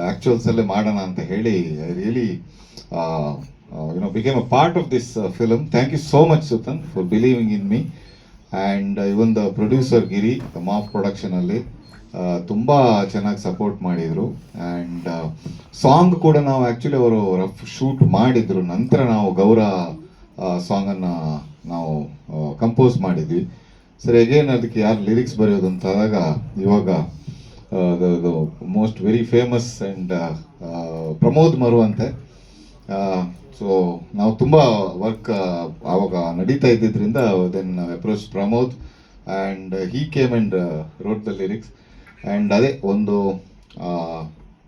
ಆ್ಯಕ್ಚುಯಲ್ಸಲ್ಲೇ ಮಾಡೋಣ ಅಂತ ಹೇಳಿ I really became a part of this film. Thank you so much Sutan for believing in me. And even the producer Giri ಮಾಫ್ ಪ್ರೊಡಕ್ಷನಲ್ಲಿ ತುಂಬ ಚೆನ್ನಾಗಿ ಸಪೋರ್ಟ್ ಮಾಡಿದರು. ಆ್ಯಂಡ್ ಸಾಂಗ್ ಕೂಡ ನಾವು ಆ್ಯಕ್ಚುಲಿ ಅವರು ರಫ್ ಶೂಟ್ ಮಾಡಿದರು, ನಂತರ ನಾವು ಗೌರ ಸಾಂಗನ್ನು ನಾವು ಕಂಪೋಸ್ ಮಾಡಿದ್ವಿ. ಸರಿ, ಅಗೇನ್ ಅದಕ್ಕೆ ಯಾರು ಲಿರಿಕ್ಸ್ ಬರೆಯೋದು ಅಂತ ಆದಾಗ ಇವಾಗ most very famous and Pramod ಮರು ಅಂತೆ. ಸೊ ನಾವು ತುಂಬ ವರ್ಕ್ ಆವಾಗ ನಡೀತಾ ಇದ್ದಿದ್ದರಿಂದ then approach Pramod and he came and wrote the lyrics. And ಅದೇ ಒಂದು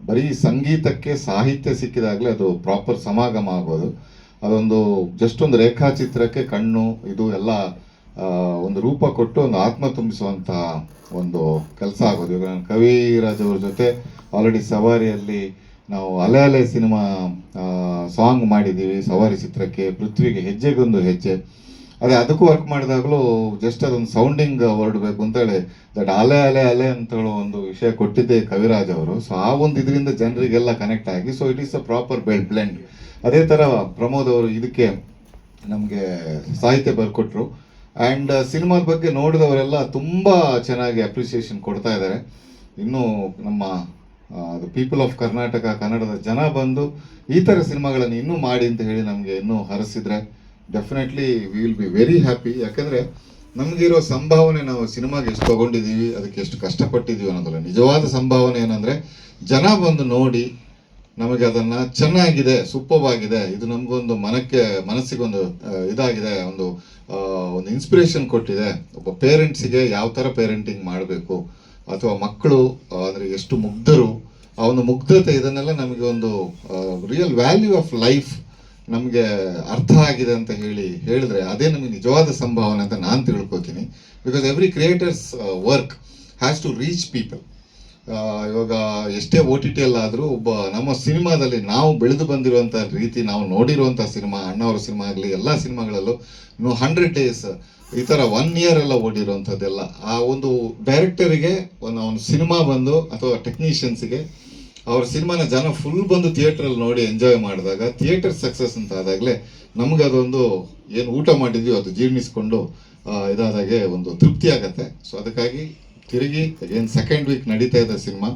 ಬರೀ ಸಂಗೀತಕ್ಕೆ ಸಾಹಿತ್ಯ ಸಿಕ್ಕಿದಾಗಲೇ ಅದು ಪ್ರಾಪರ್ ಸಮಾಗಮ ಆಗೋದು. ಅದೊಂದು ಜಸ್ಟ್ ಒಂದು ರೇಖಾಚಿತ್ರಕ್ಕೆ ಕಣ್ಣು ಇದು ಎಲ್ಲ ಒಂದು ರೂಪ ಕೊಟ್ಟು ಒಂದು ಆತ್ಮ ತುಂಬಿಸುವಂಥ ಒಂದು ಕೆಲಸ ಆಗೋದು. ಇವಾಗ ನಾನು ಕವಿರಾಜ್ ಅವ್ರ ಜೊತೆ ಆಲ್ರೆಡಿ ಸವಾರಿಯಲ್ಲಿ ನಾವು ಅಲೆ ಅಲೆ ಸಿನಿಮಾ ಸಾಂಗ್ ಮಾಡಿದ್ದೀವಿ, ಸವಾರಿ ಚಿತ್ರಕ್ಕೆ, ಪೃಥ್ವಿಗೆ ಹೆಜ್ಜೆಗೊಂದು ಹೆಜ್ಜೆ. ಅದೇ ಅದಕ್ಕೂ ವರ್ಕ್ ಮಾಡಿದಾಗಲೂ ಜಸ್ಟ್ ಅದೊಂದು ಸೌಂಡಿಂಗ್ ಹೊರಡಬೇಕು ಅಂತೇಳಿ ದಟ್ ಅಲೆ ಅಲೆ ಅಲೆ ಅಂತ ಹೇಳೋ ಒಂದು ವಿಷಯ ಕೊಟ್ಟಿದ್ದೆ ಕವಿರಾಜ್ ಅವರು. ಸೊ ಆ ಒಂದು ಇದರಿಂದ ಜನರಿಗೆಲ್ಲ ಕನೆಕ್ಟ್ ಆಗಿ, so it is a proper blend. ಅದೇ ಥರ ಪ್ರಮೋದ್ ಅವರು ಇದಕ್ಕೆ ನಮಗೆ ಸಾಹಿತ್ಯ ಬರ್ಕೊಟ್ರು. ಆ್ಯಂಡ್ ಸಿನಿಮಾದ ಬಗ್ಗೆ ನೋಡಿದವರೆಲ್ಲ ತುಂಬ ಚೆನ್ನಾಗಿ ಅಪ್ರಿಸಿಯೇಷನ್ ಕೊಡ್ತಾ ಇದ್ದಾರೆ. ಇನ್ನೂ ನಮ್ಮ ಪೀಪಲ್ ಆಫ್ ಕರ್ನಾಟಕ, ಕನ್ನಡದ ಜನ ಬಂದು ಈ ಥರ ಸಿನಿಮಾಗಳನ್ನು ಇನ್ನೂ ಮಾಡಿ ಅಂತ ಹೇಳಿ ನಮಗೆ ಇನ್ನೂ ಹರಸಿದ್ರೆ definitely we will be very happy. ಯಾಕಂದರೆ ನಮಗಿರೋ ಸಂಭಾವನೆ ನಾವು ಸಿನಿಮಾಗೆ ಎಷ್ಟು ತಗೊಂಡಿದ್ದೀವಿ, ಅದಕ್ಕೆ ಎಷ್ಟು ಕಷ್ಟಪಟ್ಟಿದ್ದೀವಿ ಅನ್ನೋದಲ್ಲ. ನಿಜವಾದ ಸಂಭಾವನೆ ಏನಂದರೆ ಜನ ಬಂದು ನೋಡಿ ನಮಗೆ ಅದನ್ನು ಚೆನ್ನಾಗಿದೆ, ಸೂಪರ್ವಾಗಿದೆ, ಇದು ನಮಗೊಂದು ಮನಸ್ಸಿಗೊಂದು ಇದಾಗಿದೆ, ಒಂದು ಇನ್ಸ್ಪಿರೇಷನ್ ಕೊಟ್ಟಿದೆ. ಒಬ್ಬ ಪೇರೆಂಟ್ಸಿಗೆ ಯಾವ ಥರ ಪೇರೆಂಟಿಂಗ್ ಮಾಡಬೇಕು, ಅಥವಾ ಮಕ್ಕಳು ಅಂದರೆ ಎಷ್ಟು ಮುಗ್ಧರು, ಆ ಒಂದು ಮುಗ್ಧತೆ, ಇದನ್ನೆಲ್ಲ ನಮಗೆ ಒಂದು ರಿಯಲ್ ವ್ಯಾಲ್ಯೂ ಆಫ್ ಲೈಫ್ ನಮಗೆ ಅರ್ಥ ಆಗಿದೆ ಅಂತ ಹೇಳಿದ್ರೆ ಅದೇ ನಮಗೆ ನಿಜವಾದ ಸಂಭಾವನೆ ಅಂತ ನಾನು ತಿಳ್ಕೊತೀನಿ. Because every creator's work has to reach people. ಇವಾಗ ಎಷ್ಟೇ OTT ಅಲ್ಲಾದರೂ ಒಬ್ಬ ನಮ್ಮ ಸಿನಿಮಾದಲ್ಲಿ ನಾವು ಬೆಳೆದು ಬಂದಿರುವಂಥ ರೀತಿ, ನಾವು ನೋಡಿರುವಂಥ ಸಿನಿಮಾ, ಅಣ್ಣವರ ಸಿನಿಮಾ ಆಗಲಿ, ಎಲ್ಲ ಸಿನಿಮಾಗಳಲ್ಲೂ 100 days ಈ ಥರ 1 year ಎಲ್ಲ ಓಡಿರುವಂಥದ್ದೆಲ್ಲ ಆ ಒಂದು ಡೈರೆಕ್ಟರಿಗೆ ಒಂದು ಸಿನಿಮಾ ಬಂದು, ಅಥವಾ ಟೆಕ್ನಿಷಿಯನ್ಸ್ಗೆ ಅವ್ರ ಸಿನಿಮಾನ ಜನ ಫುಲ್ ಬಂದು ಥಿಯೇಟ್ರಲ್ಲಿ ನೋಡಿ ಎಂಜಾಯ್ ಮಾಡಿದಾಗ, ಥಿಯೇಟರ್ ಸಕ್ಸಸ್ ಅಂತ ಆದಾಗಲೇ ನಮ್ಗೆ ಅದೊಂದು ಏನು ಊಟ ಮಾಡಿದ್ವಿ ಅದು ಜೀರ್ಣಿಸ್ಕೊಂಡು ಇದಾದಾಗೆ ಒಂದು ತೃಪ್ತಿ ಆಗತ್ತೆ. ಸೊ ಅದಕ್ಕಾಗಿ ತಿರುಗಿ ಏನು 2nd week ನಡೀತಾ ಇದೆ ಸಿನಿಮಾ.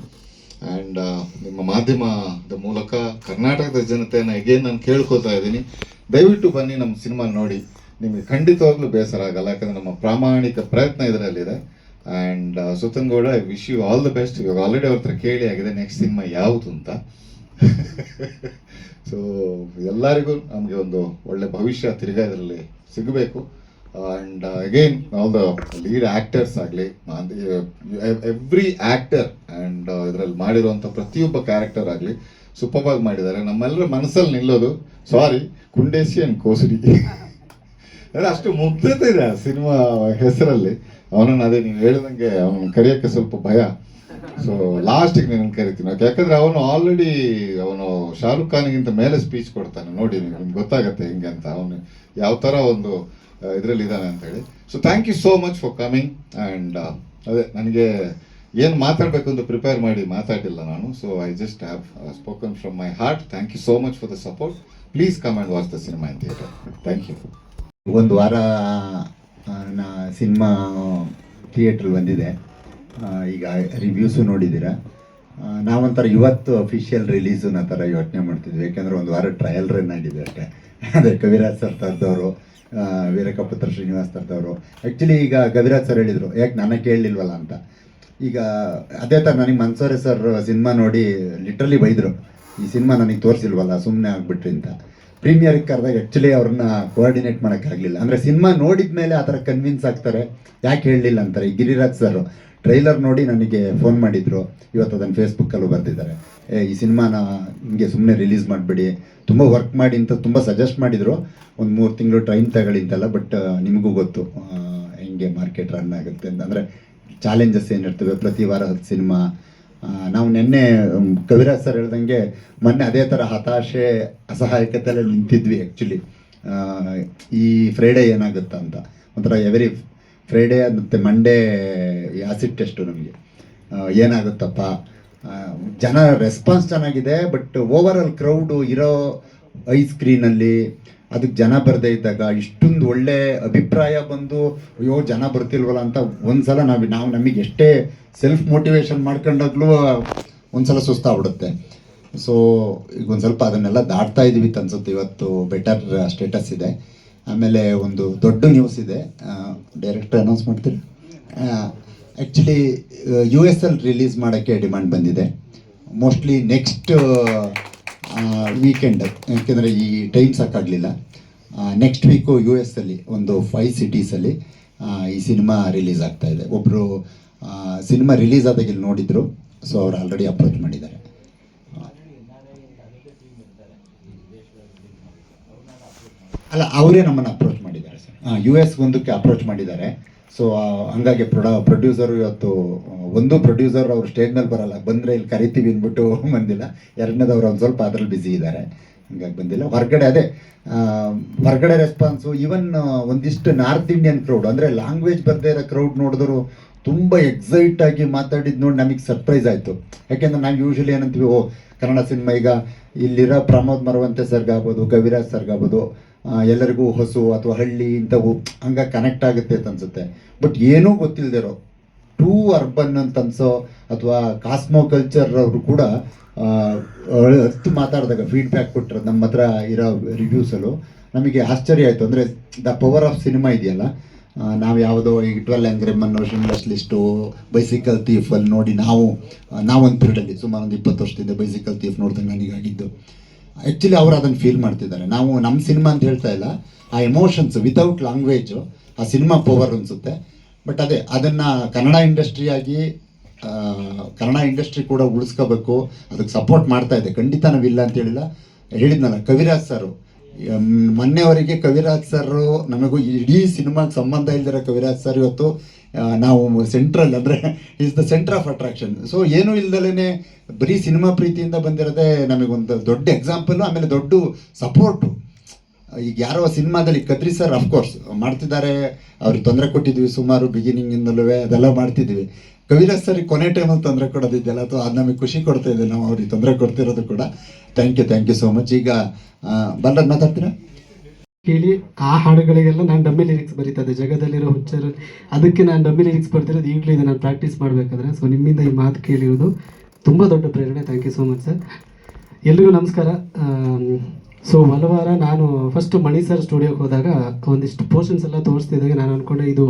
ಆ್ಯಂಡ್ ನಿಮ್ಮ ಮಾಧ್ಯಮದ ಮೂಲಕ ಕರ್ನಾಟಕದ ಜನತೆಯನ್ನು ಅಗೇನ್ ನಾನು ಕೇಳ್ಕೊತಾ ಇದ್ದೀನಿ, ದಯವಿಟ್ಟು ಬನ್ನಿ ನಮ್ಮ ಸಿನಿಮಾ ನೋಡಿ. ನಿಮಗೆ ಖಂಡಿತವಾಗ್ಲೂ ಬೇಸರ ಆಗಲ್ಲ, ಯಾಕಂದರೆ ನಮ್ಮ ಪ್ರಾಮಾಣಿಕ ಪ್ರಯತ್ನ ಇದರಲ್ಲಿದೆ. And Sutan Gowda, I wish you all the best. ಇವಾಗ ಆಲ್ರೆಡಿ ಅವ್ರ ಹತ್ರ ಕೇಳಿ ಆಗಿದೆ ನೆಕ್ಸ್ಟ್ ಸಿನಿಮಾ ಯಾವುದು ಅಂತ. ಸೊ ಎಲ್ಲರಿಗೂ ನಮಗೆ ಒಂದು ಒಳ್ಳೆ ಭವಿಷ್ಯ ತಿರ್ಗಾ ಇದರಲ್ಲಿ ಸಿಗಬೇಕು. And again all the lead actors ಆಗಲಿ, ಎವ್ರಿ ಆ್ಯಕ್ಟರ್ ಆ್ಯಂಡ್ ಇದರಲ್ಲಿ ಮಾಡಿರುವಂಥ ಪ್ರತಿಯೊಬ್ಬ ಕ್ಯಾರೆಕ್ಟರ್ ಆಗಲಿ ಸೂಪರ್ವಾಗಿ ಮಾಡಿದ್ದಾರೆ. ನಮ್ಮೆಲ್ಲರ ಮನಸ್ಸಲ್ಲಿ ನಿಲ್ಲೋದು, ಸಾರಿ, ಕುಂಡೇಶಿ ಆ್ಯಂಡ್ ಕೋಸರಿ. ಅಷ್ಟು ಮುಗ್ಧತೆ ಇದೆ ಆ ಸಿನಿಮಾ ಹೆಸರಲ್ಲಿ. ಅವನನ್ನು ಅದೇ ನೀವು ಹೇಳಿದಂಗೆ ಅವನನ್ನು ಕರೆಯೋಕ್ಕೆ ಸ್ವಲ್ಪ ಭಯ. ಸೊ ಲಾಸ್ಟಿಗೆ ನಾನು ಕರಿತೀನಿ, ಯಾಕಂದರೆ ಅವನು ಶಾರುಖ್ ಖಾನ್ಗಿಂತ ಮೇಲೆ ಸ್ಪೀಚ್ ಕೊಡ್ತಾನೆ ನೋಡಿ, ನಿಮ್ಗೆ ಗೊತ್ತಾಗತ್ತೆ ಹಿಂಗೆ ಅಂತ, ಅವನು ಯಾವ ಥರ ಒಂದು ಇದರಲ್ಲಿ ಇದ್ದಾನೆ ಅಂತೇಳಿ. So thank you so much for coming. And ಅದೇ ನನಗೆ ಏನು ಮಾತಾಡಬೇಕು ಅಂತ ಪ್ರಿಪೇರ್ ಮಾಡಿ ಮಾತಾಡಿಲ್ಲ ನಾನು. So I just have spoken from my heart. Thank you so much for the support. Please come and watch the cinema in theatre. Thank you. ಒಂದು ವಾರ ಸಿನಿಮಾ ಥಿಯೇಟ್ರಲ್ಲಿ ಬಂದಿದೆ. ಈಗ ರಿವ್ಯೂಸು ನೋಡಿದ್ದೀರಾ. ನಾವೊಂಥರ ಇವತ್ತು ಅಫಿಷಿಯಲ್ ರಿಲೀಸು ಅನ್ನೋ ಥರ ಯೋಚನೆ ಮಾಡ್ತಿದ್ವಿ, ಯಾಕೆಂದರೆ ಒಂದು ವಾರ ಟ್ರಯಲ್ ರನ್ ಆಗಿದೆ ಅಷ್ಟೇ. ಅದೇ ಕವಿರಾಜ್ ಸರ್ ತರದವರು, ವೀರಕಪುತ್ರ ಶ್ರೀನಿವಾಸ್ ತರದವರು. ಆ್ಯಕ್ಚುಲಿ ಈಗ ಕವಿರಾಜ್ ಸರ್ ಹೇಳಿದರು, ಯಾಕೆ ನನ್ನ ಕೇಳಲಿಲ್ವಲ್ಲ ಅಂತ. ಈಗ ಅದೇ ಥರ ನನಗೆ ಮನ್ಸೂರೆ ಸರ್ ಸಿನಿಮಾ ನೋಡಿ ಲಿಟ್ರಲಿ ಬೈದರು, ಈ ಸಿನಿಮಾ ನನಗೆ ತೋರಿಸಿಲ್ವಲ್ಲ, ಸುಮ್ಮನೆ ಆಗಿಬಿಟ್ರಿ ಅಂತ. ಪ್ರೀಮಿಯರ್ಗೆ ಕರೆದಾಗ ಆ್ಯಕ್ಚುಲಿ ಅವ್ರನ್ನ ಕೋಆರ್ಡಿನೇಟ್ ಮಾಡೋಕ್ಕಾಗಲಿಲ್ಲ. ಅಂದರೆ ಸಿನಿಮಾ ನೋಡಿದ ಮೇಲೆ ಆ ಥರ ಕನ್ವಿನ್ಸ್ ಆಗ್ತಾರೆ, ಯಾಕೆ ಹೇಳಲಿಲ್ಲ ಅಂತಾರೆ. ಈ ಗಿರಿರಾಜ್ ಸರ್ ಟ್ರೈಲರ್ ನೋಡಿ ನನಗೆ ಫೋನ್ ಮಾಡಿದರು, ಇವತ್ತು ಅದನ್ನು ಫೇಸ್ಬುಕ್ಕಲ್ಲೂ ಬರೆದಿದ್ದಾರೆ. ಈ ಸಿನಿಮಾನ ಹಿಂಗೆ ಸುಮ್ಮನೆ ರಿಲೀಸ್ ಮಾಡಿಬಿಡಿ, ತುಂಬ ವರ್ಕ್ ಮಾಡಿ ಅಂತ ತುಂಬ ಸಜೆಸ್ಟ್ ಮಾಡಿದರು. ಒಂದು 3 ತಿಂಗಳು ಟ್ರೈನ್ ತಗೊಳ್ಳಿ ಅಂತೆಲ್ಲ. ಬಟ್ ನಿಮಗೂ ಗೊತ್ತು ಹೆಂಗೆ ಮಾರ್ಕೆಟ್ ರನ್ ಆಗುತ್ತೆ ಅಂತ. ಅಂದರೆ ಚಾಲೆಂಜಸ್ ಏನಿರ್ತವೆ, ಪ್ರತಿ ವಾರ 10 ಸಿನಿಮಾ. ನಾವು ನಿನ್ನೆ ಕವಿರಾಜ್ ಸರ್ ಹೇಳ್ದಂಗೆ ಮೊನ್ನೆ ಅದೇ ಥರ ಹತಾಶೆ ಅಸಹಾಯಕತೆಲ್ಲ ನಿಂತಿದ್ವಿ. ಆ್ಯಕ್ಚುಲಿ ಈ ಫ್ರೈಡೇ ಏನಾಗುತ್ತಾ ಅಂತ ಒಂಥರ ಎವ್ರಿ ಫ್ರೈಡೇ ಮತ್ತು ಮಂಡೇ ಆಸಿಡ್ ಟೆಸ್ಟು ನಮಗೆ ಏನಾಗುತ್ತಪ್ಪ. ಜನ ರೆಸ್ಪಾನ್ಸ್ ಚೆನ್ನಾಗಿದೆ, ಬಟ್ ಓವರ್ ಆಲ್ ಕ್ರೌಡು ಇರೋ ಸ್ಕ್ರೀನಲ್ಲಿ ಅದಕ್ಕೆ ಜನ ಬರದೇ ಇದ್ದಾಗ ಇಷ್ಟೊಂದು ಒಳ್ಳೆ ಅಭಿಪ್ರಾಯ ಬಂದು ಅಯ್ಯೋ ಜನ ಬರ್ತಿಲ್ವಲ್ಲ ಅಂತ ಒಂದ್ಸಲ ನಾವು ನಮಗೆ ಎಷ್ಟೇ ಸೆಲ್ಫ್ ಮೋಟಿವೇಶನ್ ಮಾಡ್ಕೊಂಡಾಗ್ಲೂ ಒಂದ್ಸಲ ಸುಸ್ತಾಗ್ಬಿಡುತ್ತೆ. ಸೊ ಈಗ ಒಂದು ಸ್ವಲ್ಪ ಅದನ್ನೆಲ್ಲ ದಾಟ್ತಾ ಇದ್ದೀವಿ ಅಂತ ಅನ್ಸುತ್ತೆ. ಇವತ್ತು ಬೆಟರ್ ಸ್ಟೇಟಸ್ ಇದೆ. ಆಮೇಲೆ ಒಂದು ದೊಡ್ಡ ನ್ಯೂಸ್ ಇದೆ, ಡೈರೆಕ್ಟರ್ ಅನೌನ್ಸ್ ಮಾಡ್ತೀರಿ. ಆ್ಯಕ್ಚುಲಿ US ಅಲ್ಲಿ ರಿಲೀಸ್ ಮಾಡೋಕ್ಕೆ ಡಿಮ್ಯಾಂಡ್ ಬಂದಿದೆ. ಮೋಸ್ಟ್ಲಿ ನೆಕ್ಸ್ಟ್ ವೀಕೆಂಡ್, ಯಾಕೆಂದರೆ ಈ ಟೈಮ್ ಸಾಕಾಗಲಿಲ್ಲ. ನೆಕ್ಸ್ಟ್ ವೀಕು US ಅಲ್ಲಿ ಒಂದು 5 ಸಿಟೀಸಲ್ಲಿ ಈ ಸಿನಿಮಾ ರಿಲೀಸ್ ಆಗ್ತಾ ಇದೆ. ಒಬ್ಬರು ಸಿನಿಮಾ ರಿಲೀಸ್ ಆದಾಗ ಇಲ್ಲಿ ನೋಡಿದರು, ಸೊ ಅವ್ರು ಆಲ್ರೆಡಿ ಅಪ್ರೋಚ್ ಮಾಡಿದ್ದಾರೆ. ಅಲ್ಲ, ಅವರೇ ನಮ್ಮನ್ನು ಅಪ್ರೋಚ್ ಮಾಡಿದ್ದಾರೆ ಸರ್. US ಒಂದಕ್ಕೆ ಅಪ್ರೋಚ್ ಮಾಡಿದ್ದಾರೆ. ಸೊ ಹಂಗಾಗಿ ಪ್ರೊಡ್ಯೂಸರು ಇವತ್ತು ಒಂದು ಪ್ರೊಡ್ಯೂಸರ್ ಅವರು ಸ್ಟೇಜ್ ಮೇಲೆ ಬರಲ್ಲ, ಬಂದರೆ ಇಲ್ಲಿ ಕರಿತೀವಿ ಅಂದ್ಬಿಟ್ಟು ಬಂದಿಲ್ಲ. ಎರಡನೇದವ್ರು ಒಂದು ಸ್ವಲ್ಪ ಅದರಲ್ಲಿ ಬ್ಯುಸಿ ಇದ್ದಾರೆ, ಹಂಗಾಗಿ ಬಂದಿಲ್ಲ. ಹೊರಗಡೆ ಅದೇ ಹೊರಗಡೆ ರೆಸ್ಪಾನ್ಸು. ಈವನ್ ಒಂದಿಷ್ಟು ನಾರ್ತ್ ಇಂಡಿಯನ್ ಕ್ರೌಡ್, ಅಂದರೆ ಲ್ಯಾಂಗ್ವೇಜ್ ಬರದೇ ಇರೋ ಕ್ರೌಡ್ ನೋಡಿದ್ರು ತುಂಬ ಎಕ್ಸೈಟ್ ಆಗಿ ಮಾತಾಡಿದ್ದು ನೋಡಿ ನಮಗೆ ಸರ್ಪ್ರೈಸ್ ಆಯಿತು. ಯಾಕೆಂದರೆ ನಾವು ಯೂಶ್ವಲಿ ಏನಂತೀವಿ, ಕನ್ನಡ ಸಿನಿಮಾ ಈಗ ಇಲ್ಲಿರೋ ಪ್ರಮೋದ್ ಮರವಂತೆ ಸರ್ಗಾಗ್ಬೋದು, ಕವಿರಾಜ್ ಸರ್ಗಾಗ್ಬೋದು, ಎಲ್ಲರಿಗೂ ಹೊಸು ಅಥವಾ ಹಳ್ಳಿ ಇಂಥವು ಹಂಗಾಗಿ ಕನೆಕ್ಟ್ ಆಗುತ್ತೆ ಅಂತ ಅನ್ಸುತ್ತೆ. ಬಟ್ ಏನೂ ಗೊತ್ತಿಲ್ಲದಿರೋ ಟೂ ಅರ್ಬನ್ ಅಂತ ಅನ್ಸೋ ಅಥವಾ ಕಾಸ್ಮೋ ಕಲ್ಚರ್ ಅವರು ಕೂಡ ಹತ್ತು ಮಾತಾಡಿದಾಗ ಫೀಡ್ಬ್ಯಾಕ್ ಕೊಟ್ಟರು ನಮ್ಮ ಹತ್ರ ಇರೋ ರಿವ್ಯೂಸಲ್ಲೂ ನಮಗೆ ಆಶ್ಚರ್ಯ ಆಯಿತು. ಅಂದರೆ ದ ಪವರ್ ಆಫ್ ಸಿನಿಮಾ ಇದೆಯಲ್ಲ, ನಾವು ಯಾವುದೋ ಈಗ 12 Angry Men, ಶಿಂಡ್ಲರ್ಸ್ ಲಿಸ್ಟು, ಬೈಸಿಕಲ್ ಥೀಫಲ್ಲಿ ನೋಡಿ ನಾವೊಂದು ಪೀರಿಯಡಲ್ಲಿ ಸುಮಾರು ಒಂದು 20 ವರ್ಷದಿಂದ ಬೈಸಿಕಲ್ ಥೀಫ್ ನೋಡಿದಾಗ ನನಗಾಗಿದ್ದು. ಆ್ಯಕ್ಚುಲಿ ಅವರು ಅದನ್ನು ಫೀಲ್ ಮಾಡ್ತಿದ್ದಾರೆ. ನಾವು ನಮ್ಮ ಸಿನಿಮಾ ಅಂತ ಹೇಳ್ತಾ ಇಲ್ಲ, ಆ ಎಮೋಷನ್ಸ್ ವಿತೌಟ್ ಲ್ಯಾಂಗ್ವೇಜು ಆ ಸಿನಿಮಾ ಪವರ್ ಅನಿಸುತ್ತೆ. ಬಟ್ ಅದೇ ಅದನ್ನು ಕನ್ನಡ ಇಂಡಸ್ಟ್ರಿ ಕೂಡ ಉಳಿಸ್ಕೋಬೇಕು, ಅದಕ್ಕೆ ಸಪೋರ್ಟ್ ಮಾಡ್ತಾ ಇದೆ. ಖಂಡಿತ ನಾವಿಲ್ಲ ಅಂತ ಹೇಳಿಲ್ಲ. ಹೇಳಿದ್ನಲ್ಲ, ಕವಿರಾಜ್ ಸರು ಮೊನ್ನೆವರೆಗೆ ಕವಿರಾಜ್ ಸರ್ ನಮಗೂ ಇಡೀ ಸಿನಿಮಾಗೆ ಸಂಬಂಧ ಇಲ್ದಿರೋ ಕವಿರಾಜ್ ಸರ್ ಇವತ್ತು ನಾವು ಸೆಂಟ್ರಲ್ ಅಂದರೆ is the centre of attraction. So ಏನೂ ಇಲ್ದಲೇ ಬರೀ ಸಿನಿಮಾ ಪ್ರೀತಿಯಿಂದ ಬಂದಿರೋದೇ ನಮಗೊಂದು ದೊಡ್ಡ ಎಕ್ಸಾಂಪಲು. ಆಮೇಲೆ ದೊಡ್ಡ ಸಪೋರ್ಟು. ಈಗ ಯಾರೋ ಸಿನಿಮಾದಲ್ಲಿ ಕದ್ರಿ ಸರ್ ಅಫ್ಕೋರ್ಸ್ ಮಾಡ್ತಿದ್ದಾರೆ, ಅವ್ರಿಗೆ ತೊಂದರೆ ಕೊಟ್ಟಿದ್ವಿ ಸುಮಾರು ಬಿಗಿನಿಂಗಿಂದಲೂ, ಅದೆಲ್ಲ ಮಾಡ್ತಿದ್ವಿ. ಕವಿರಾಜ್ ಸರ್ ಕೊನೆ ಟೈಮಲ್ಲಿ ತೊಂದರೆ ಕೊಡೋದಿದ್ದೆಲ್ಲ, ಅಥವಾ ಅದು ನಮಗೆ ಖುಷಿ ಕೊಡ್ತಾ ಇದೆ ನಾವು ಅವ್ರಿಗೆ ತೊಂದರೆ ಕೊಡ್ತಿರೋದು ಕೂಡ. Thank you so much. ಈಗ ಬಲ್ಲದ್ ಮಾತಾಡ್ತೀರಾ? ಕೇಳಿ ಆ ಹಾಡುಗಳಿಗೆಲ್ಲ ನಾನು ಡಮ್ಮಿ ಲಿರಿಕ್ಸ್ ಬರೀತದೆ, ಜಗದಲ್ಲಿರೋ ಹುಚ್ಚರು, ಅದಕ್ಕೆ ನಾನು ಡಮ್ಮಿ ಲಿರಿಕ್ಸ್ ಬರ್ತಿರೋದು ಈಗಲೂ ಇದೆ ನಾನು ಪ್ರಾಕ್ಟೀಸ್ ಮಾಡಬೇಕಾದ್ರೆ. ಸೊ ನಿಮ್ಮಿಂದ ಈ ಮಾತು ಕೇಳಿರೋದು ತುಂಬ ದೊಡ್ಡ ಪ್ರೇರಣೆ. Thank you so much sir. ಎಲ್ರಿಗೂ ನಮಸ್ಕಾರ. ಸೊ ಹಲವಾರ ನಾನು ಫಸ್ಟ್ ಮಣಿ ಸರ್ ಸ್ಟುಡಿಯೋಗೆ ಹೋದಾಗ ಒಂದಿಷ್ಟು ಪೋರ್ಷನ್ಸ್ ಎಲ್ಲ ತೋರಿಸ್ತಿದ್ದಾಗ ನಾನು ಅಂದ್ಕೊಂಡೆ ಇದು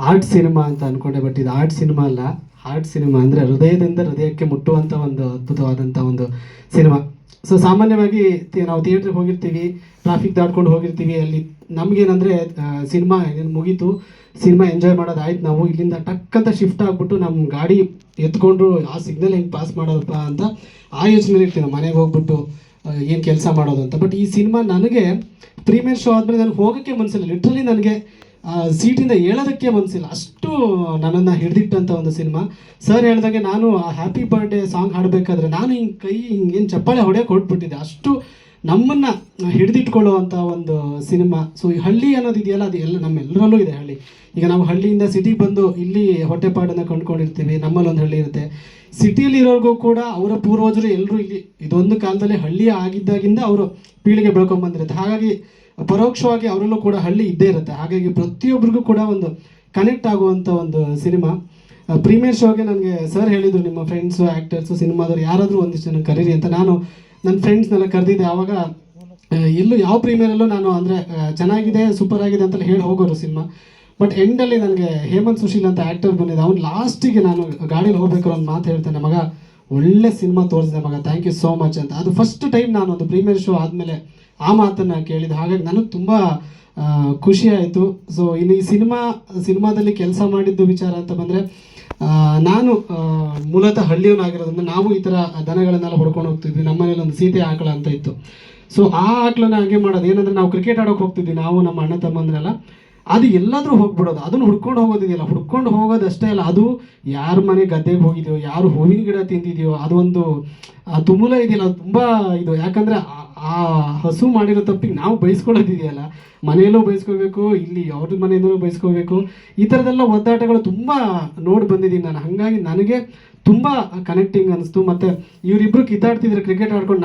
ಆರ್ಟ್ ಸಿನಿಮಾ ಅಂತ ಅಂದ್ಕೊಂಡೆ. ಬಟ್ ಇದು ಆರ್ಟ್ ಸಿನಿಮಾ ಅಲ್ಲ, ಆರ್ಟ್ ಸಿನಿಮಾ ಅಂದರೆ ಹೃದಯದಿಂದ ಹೃದಯಕ್ಕೆ ಮುಟ್ಟುವಂಥ ಒಂದು ಅದ್ಭುತವಾದಂಥ ಒಂದು ಸಿನಿಮಾ. ಸೊ ಸಾಮಾನ್ಯವಾಗಿ ನಾವು ಥಿಯೇಟ್ರಿಗೆ ಹೋಗಿರ್ತೀವಿ, ಟ್ರಾಫಿಕ್ ದಾಟ್ಕೊಂಡು ಹೋಗಿರ್ತೀವಿ, ಅಲ್ಲಿ ನಮಗೇನಂದರೆ ಸಿನಿಮಾ ಮುಗೀತು, ಸಿನಿಮಾ ಎಂಜಾಯ್ ಮಾಡೋದಾಯ್ತು, ನಾವು ಇಲ್ಲಿಂದ ಟಕ್ ಅಂತ ಶಿಫ್ಟ್ ಆಗಿಬಿಟ್ಟು ನಮ್ಮ ಗಾಡಿ ಎತ್ಕೊಂಡು ಆ ಸಿಗ್ನಲ್ ಹೆಂಗೆ ಪಾಸ್ ಮಾಡೋದಪ್ಪ ಅಂತ ಆ ಯೋಚನೆ ಇರ್ತೀವಿ, ನಾವು ಮನೆಗೆ ಹೋಗ್ಬಿಟ್ಟು ಏನು ಕೆಲಸ ಮಾಡೋದು ಅಂತ. ಬಟ್ ಈ ಸಿನಿಮಾ ನನಗೆ ಪ್ರೀಮಿಯರ್ ಶೋ ಆದಮೇಲೆ ನನಗೆ ಹೋಗೋಕ್ಕೆ ಮನಸ್ಸಿಲ್ಲ, ಲಿಟ್ರಲಿ ನನಗೆ ಸೀಟಿಂದ ಹೇಳೋದಕ್ಕೆ ಮನಸ್ಸಿಲ್ಲ, ಅಷ್ಟು ನನ್ನನ್ನು ಹಿಡಿದಿಟ್ಟಂಥ ಒಂದು ಸಿನಿಮಾ. ಸರ್ ಹೇಳಿದಾಗೆ ನಾನು ಆ ಹ್ಯಾಪಿ ಬರ್ಡೇ ಸಾಂಗ್ ಹಾಡಬೇಕಾದ್ರೆ ನಾನು ಹಿಂಗೆ ಕೈ ಹಿಂಗೇನು ಚಪ್ಪಾಳೆ ಹೊಡೆಯೋಕೆ ಹೊರಟ್ಬಿಟ್ಟಿದ್ದೆ, ಅಷ್ಟು ನಮ್ಮನ್ನು ಹಿಡಿದಿಟ್ಕೊಳ್ಳುವಂಥ ಒಂದು ಸಿನಿಮಾ. ಸೊ ಈ ಹಳ್ಳಿ ಅನ್ನೋದು ಇದೆಯಲ್ಲ, ಅದು ಎಲ್ಲ ನಮ್ಮೆಲ್ಲರಲ್ಲೂ ಇದೆ ಹಳ್ಳಿ. ಈಗ ನಾವು ಹಳ್ಳಿಯಿಂದ ಸಿಟಿಗೆ ಬಂದು ಇಲ್ಲಿ ಹೊಟ್ಟೆಪಾಡನ್ನು ಕಂಡುಕೊಂಡಿರ್ತೀವಿ, ನಮ್ಮಲ್ಲಿ ಒಂದು ಹಳ್ಳಿ ಇರುತ್ತೆ. ಸಿಟಿಯಲ್ಲಿ ಇರೋರಿಗೂ ಕೂಡ ಅವರ ಪೂರ್ವಜರು ಎಲ್ಲರೂ ಇಲ್ಲಿ ಇದೊಂದು ಕಾಲದಲ್ಲಿ ಹಳ್ಳಿ ಆಗಿದ್ದಾಗಿಂದ ಅವರು ಪೀಳಿಗೆ ಬೆಳ್ಕೊಂಡ್ಬಂದಿರುತ್ತೆ. ಹಾಗಾಗಿ ಪರೋಕ್ಷವಾಗಿ ಅವರಲ್ಲೂ ಕೂಡ ಹಳ್ಳಿ ಇದ್ದೇ ಇರುತ್ತೆ. ಹಾಗಾಗಿ ಪ್ರತಿಯೊಬ್ಬರಿಗೂ ಕೂಡ ಒಂದು ಕನೆಕ್ಟ್ ಆಗುವಂಥ ಒಂದು ಸಿನಿಮಾ. ಪ್ರೀಮಿಯರ್ ಶೋಗೆ ನನಗೆ ಸರ್ ಹೇಳಿದರು, ನಿಮ್ಮ ಫ್ರೆಂಡ್ಸು, ಆ್ಯಕ್ಟರ್ಸು, ಸಿನಿಮಾದವ್ರು ಯಾರಾದರೂ ಒಂದಿಷ್ಟು ಜನ ಕರೀರಿ ಅಂತ. ನಾನು ನನ್ನ ಫ್ರೆಂಡ್ಸ್ನೆಲ್ಲ ಕರೆದಿದ್ದೆ. ಆವಾಗ ಎಲ್ಲೂ ಯಾವ ಪ್ರೀಮಿಯರಲ್ಲೂ ನಾನು ಅಂದರೆ ಚೆನ್ನಾಗಿದೆ, ಸೂಪರ್ ಆಗಿದೆ ಅಂತಲೇ ಹೇಳಿ ಹೋಗೋರು ಸಿನಿಮಾ. ಬಟ್ ಎಂಡಲ್ಲಿ ನನಗೆ ಹೇಮಂತ್ ಸುಶೀಲ್ ಅಂತ ಆ್ಯಕ್ಟರ್ ಬಂದಿದ್ದೆ. ಅವ್ನು ಲಾಸ್ಟಿಗೆ ನಾನು ಗಾಡೀಲಿ ಹೋಗ್ಬೇಕಾದ್ರೆ ಒಂದು ಮಾತು ಹೇಳ್ತೇನೆ, ಮಗ ಒಳ್ಳೆ ಸಿನಿಮಾ ತೋರಿಸಿದೆ ಮಗ, ಥ್ಯಾಂಕ್ ಯು ಸೋ ಮಚ್ ಅಂತ. ಅದು ಫಸ್ಟ್ ಟೈಮ್ ನಾನು ಒಂದು ಪ್ರೀಮಿಯರ್ ಶೋ ಆದಮೇಲೆ ಆ ಮಾತನ್ನು ಕೇಳಿದೆ. ಹಾಗಾಗಿ ನನಗೆ ತುಂಬ ಖುಷಿ ಆಯಿತು. ಸೊ ಇನ್ನು ಈ ಸಿನಿಮಾದಲ್ಲಿ ಕೆಲಸ ಮಾಡಿದ್ದು ವಿಚಾರ ಅಂತ ಬಂದರೆ, ನಾನು ಮೂಲತಃ ಹಳ್ಳಿಯವನಾಗಿರೋದ್ರಿಂದ ನಾವು ಈ ಥರ ದನಗಳನ್ನೆಲ್ಲ ಹೊಡ್ಕೊಂಡು ಹೋಗ್ತಿದ್ವಿ. ನಮ್ಮ ಮನೇಲಿ ಒಂದು ಸೀತೆ ಆಕಳ ಅಂತ ಇತ್ತು. ಸೊ ಆ ಆಕಳನ್ನ ಹಾಗೆ ಮಾಡೋದು ಏನಂದರೆ, ನಾವು ಕ್ರಿಕೆಟ್ ಆಡೋಕೆ ಹೋಗ್ತಿದ್ವಿ ನಾವು ನಮ್ಮ ಅಣ್ಣ ತಮ್ಮಂದ್ರೆಲ್ಲ, ಅದು ಎಲ್ಲಾದರೂ ಹೋಗ್ಬಿಡೋದು, ಅದನ್ನು ಹುಡ್ಕೊಂಡು ಹೋಗೋದಿದೆಯಲ್ಲ, ಹುಡ್ಕೊಂಡು ಹೋಗೋದಷ್ಟೇ ಅಲ್ಲ, ಅದು ಯಾರ ಮನೆ ಗದ್ದೆಗೆ ಹೋಗಿದೆಯೋ, ಯಾರು ಹೂವಿನ ಗಿಡ ತಿಂದಿದೆಯೋ, ಅದು ಒಂದು ತುಮುಲ ಇದೆಯಲ್ಲ, ಅದು ತುಂಬ ಇದು. ಯಾಕಂದರೆ ಆ ಹಸು ಮಾಡಿರೋ ತಪ್ಪಿಗೆ ನಾವು ಬಯಸ್ಕೊಳ್ಳೋದಿದೆಯಲ್ಲ, ಮನೆಯಲ್ಲೂ ಬಯಸ್ಕೋಬೇಕು, ಇಲ್ಲಿ ಅವ್ರ ಮನೆಯಿಂದಲೂ ಬಯಸ್ಕೋಬೇಕು, ಈ ಥರದ್ದೆಲ್ಲ ಒದ್ದಾಟಗಳು ತುಂಬ ನೋಡಿ ಬಂದಿದ್ದೀನಿ ನಾನು. ಹಾಗಾಗಿ ನನಗೆ ತುಂಬ ಕನೆಕ್ಟಿಂಗ್ ಅನಿಸ್ತು. ಮತ್ತು ಇವರಿಬ್ಬರು ಕಿತ್ತಾಡ್ತಿದ್ರು ಕ್ರಿಕೆಟ್ ಆಡ್ಕೊಂಡು,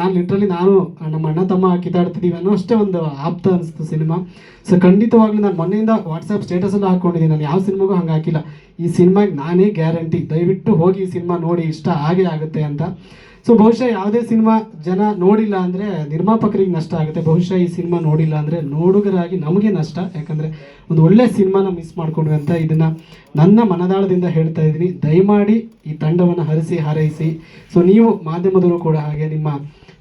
ನಾನು ನಮ್ಮ ಅಣ್ಣ ತಮ್ಮ ಕಿತ್ತಾಡ್ತಿದ್ದೀವಿ ಅನ್ನೋ ಅಷ್ಟೇ ಒಂದು ಆಪ್ತ ಅನಿಸ್ತು ಸಿನಿಮಾ. ಸೊ ಖಂಡಿತವಾಗ್ಲೂ ನಾನು ಮೊನ್ನೆಯಿಂದ ವಾಟ್ಸಪ್ ಸ್ಟೇಟಸೆಲ್ಲ ಹಾಕ್ಕೊಂಡಿದ್ದೀನಿ, ನಾನು ಯಾವ ಸಿನಿಮಾಗೂ ಹಂಗೆ ಹಾಕಿಲ್ಲ. ಈ ಸಿನಿಮಾಗೆ ನಾನೇ ಗ್ಯಾರಂಟಿ, ದಯವಿಟ್ಟು ಹೋಗಿ ಈ ಸಿನಿಮಾ ನೋಡಿ, ಇಷ್ಟ ಆಗೇ ಆಗುತ್ತೆ ಅಂತ. ಸೊ ಬಹುಶಃ ಯಾವುದೇ ಸಿನಿಮಾ ಜನ ನೋಡಿಲ್ಲ ಅಂದರೆ ನಿರ್ಮಾಪಕರಿಗೆ ನಷ್ಟ ಆಗುತ್ತೆ, ಬಹುಶಃ ಈ ಸಿನಿಮಾ ನೋಡಿಲ್ಲ ಅಂದರೆ ನೋಡುಗರಾಗಿ ನಮಗೆ ನಷ್ಟ. ಯಾಕಂದರೆ ಒಂದು ಒಳ್ಳೆ ಸಿನಿಮಾನ ಮಿಸ್ ಮಾಡ್ಕೊಂಡ್ವಿ ಅಂತ ಇದನ್ನು ನನ್ನ ಮನದಾಳದಿಂದ ಹೇಳ್ತಾ ಇದ್ದೀನಿ. ದಯಮಾಡಿ ಈ ತಂಡವನ್ನು ಹರಿಸಿ ಹಾರೈಸಿ. ಸೊ ನೀವು ಮಾಧ್ಯಮದವರು ಕೂಡ ಹಾಗೆ ನಿಮ್ಮ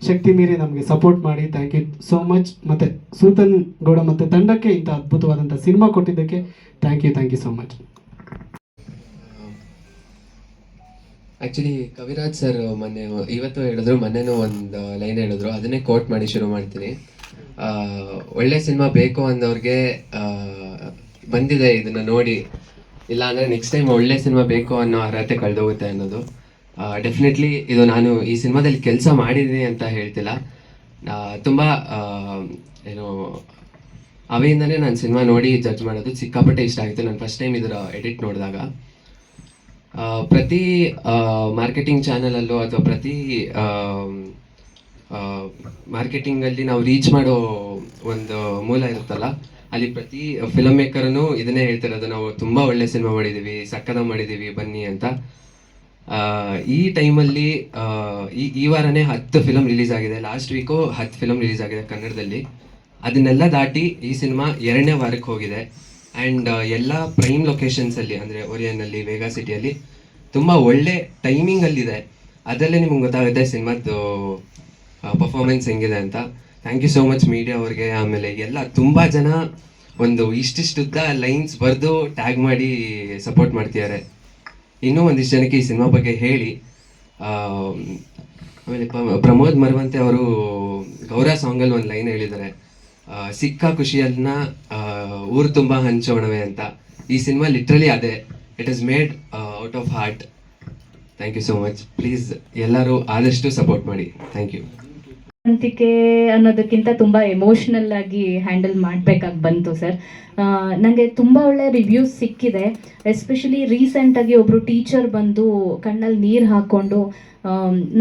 ಶಕ್ತಿ ಮೀರಿ ನಮಗೆ ಸಪೋರ್ಟ್ ಮಾಡಿ. Thank you so much. ಮತ್ತು ಸೂತನ್ ಗೌಡ ಮತ್ತು ತಂಡಕ್ಕೆ ಇಂಥ ಅದ್ಭುತವಾದಂಥ ಸಿನಿಮಾ ಕೊಟ್ಟಿದ್ದಕ್ಕೆ thank you so much. Actually Kaviraj sir ಇವತ್ತು ಹೇಳಿದ್ರು, ಮೊನ್ನೆನೂ ಒಂದು ಲೈನ್ ಹೇಳಿದ್ರು, ಅದನ್ನೇ ಕೋಟ್ ಮಾಡಿ ಶುರು ಮಾಡ್ತೀನಿ. ಒಳ್ಳೆ ಸಿನಿಮಾ ಬೇಕು ಅಂದವ್ರಿಗೆ ಬಂದಿದೆ ಇದನ್ನು ನೋಡಿ, ಇಲ್ಲ ಅಂದರೆ ನೆಕ್ಸ್ಟ್ ಟೈಮ್ ಒಳ್ಳೆ ಸಿನಿಮಾ ಬೇಕು ಅನ್ನೋ ಅರ್ಹತೆ ಕಳೆದೋಗುತ್ತೆ ಅನ್ನೋದು. ಡೆಫಿನೆಟ್ಲಿ ಇದು ನಾನು ಈ ಸಿನಿಮಾದಲ್ಲಿ ಕೆಲಸ ಮಾಡಿದ್ದೀನಿ ಅಂತ ಹೇಳ್ತಿಲ್ಲ, ತುಂಬ ಏನು ಅವೆಯಿಂದನೇ ನಾನು ಸಿನಿಮಾ ನೋಡಿ ಜಡ್ಜ್ ಮಾಡೋದು. ಸಿಕ್ಕಾಪಟ್ಟೆ ಇಷ್ಟ ಆಯಿತು ನಾನು ಫಸ್ಟ್ ಟೈಮ್ ಇದರ ಎಡಿಟ್ ನೋಡಿದಾಗ. ಪ್ರತಿ ಮಾರ್ಕೆಟಿಂಗ್ ಚಾನಲಲ್ಲೂ ಅಥವಾ ಪ್ರತಿ ಮಾರ್ಕೆಟಿಂಗಲ್ಲಿ ನಾವು ರೀಚ್ ಮಾಡೋ ಒಂದು ಮೂಲ ಇರುತ್ತಲ್ಲ, ಅಲ್ಲಿ ಪ್ರತಿ ಫಿಲಮ್ ಮೇಕರ್ನು ಇದನ್ನೇ ಹೇಳ್ತಿರೋದು, ನಾವು ತುಂಬ ಒಳ್ಳೆ ಸಿನಿಮಾ ಮಾಡಿದ್ದೀವಿ, ಸಕ್ಕತ್ತಾಗಿ ಮಾಡಿದ್ದೀವಿ ಬನ್ನಿ ಅಂತ. ಈ ಟೈಮಲ್ಲಿ ಈ ವಾರನೇ 10 ಫಿಲಮ್ ರಿಲೀಸ್ ಆಗಿದೆ, ಲಾಸ್ಟ್ ವೀಕು 10 ಫಿಲಮ್ ರಿಲೀಸ್ ಆಗಿದೆ ಕನ್ನಡದಲ್ಲಿ. ಅದನ್ನೆಲ್ಲ ದಾಟಿ ಈ ಸಿನಿಮಾ 2ನೇ ವಾರಕ್ಕೆ ಹೋಗಿದೆ. ಆ್ಯಂಡ್ ಎಲ್ಲ ಪ್ರೈಮ್ ಲೊಕೇಶನ್ಸಲ್ಲಿ ಅಂದರೆ ಒರಿಯನ್ನಲ್ಲಿ, ವೇಗಾ ಸಿಟಿಯಲ್ಲಿ ತುಂಬ ಒಳ್ಳೆ ಟೈಮಿಂಗಲ್ಲಿದೆ. ಅದರಲ್ಲೇ ನಿಮ್ಗೆ ಗೊತ್ತಾಗುತ್ತೆ ಸಿನಿಮಾದ್ದು ಪರ್ಫಾರ್ಮೆನ್ಸ್ ಹೆಂಗಿದೆ ಅಂತ. Thank you so much media ಅವ್ರಿಗೆ. ಆಮೇಲೆ ಎಲ್ಲ ತುಂಬ ಜನ ಒಂದು ಇಷ್ಟಿಷ್ಟುದ್ದ ಲೈನ್ಸ್ ಬರೆದು ಟ್ಯಾಗ್ ಮಾಡಿ ಸಪೋರ್ಟ್ ಮಾಡ್ತಿದ್ದಾರೆ. ಇನ್ನೂ ಒಂದಿಷ್ಟು ಜನಕ್ಕೆ ಈ ಸಿನಿಮಾ ಬಗ್ಗೆ ಹೇಳಿ. ಆಮೇಲೆ ಪ್ರಮೋದ್ ಮರವಂತೆ ಅವರು ಗೌರ ಸಾಂಗಲ್ಲಿ ಒಂದು ಲೈನ್ ಹೇಳಿದ್ದಾರೆ, ಸಿಕ್ಕ ಖುಷಿಯನ್ನ ಊರು ತುಂಬ ಹಂಚೋಣವೇ ಅಂತ. ಈ ಸಿನಿಮಾ ಲಿಟ್ರಲಿ ಅದೇ. It is made out of heart. Thank you so much. Please ಎಲ್ಲರೂ ಆದಷ್ಟು ಸಪೋರ್ಟ್ ಮಾಡಿ. Thank you. ಅಂತಿಕೆ ಅನ್ನೋದಕ್ಕಿಂತ ತುಂಬ ಎಮೋಷ್ನಲ್ ಆಗಿ ಹ್ಯಾಂಡಲ್ ಮಾಡಬೇಕಾಗಿ ಬಂತು ಸರ್. ನನಗೆ ತುಂಬ ಒಳ್ಳೆ ರಿವ್ಯೂಸ್ ಸಿಕ್ಕಿದೆ. ಎಸ್ಪೆಷಲಿ ರೀಸೆಂಟಾಗಿ ಒಬ್ಬರು ಟೀಚರ್ ಬಂದು ಕಣ್ಣಲ್ಲಿ ನೀರು ಹಾಕ್ಕೊಂಡು,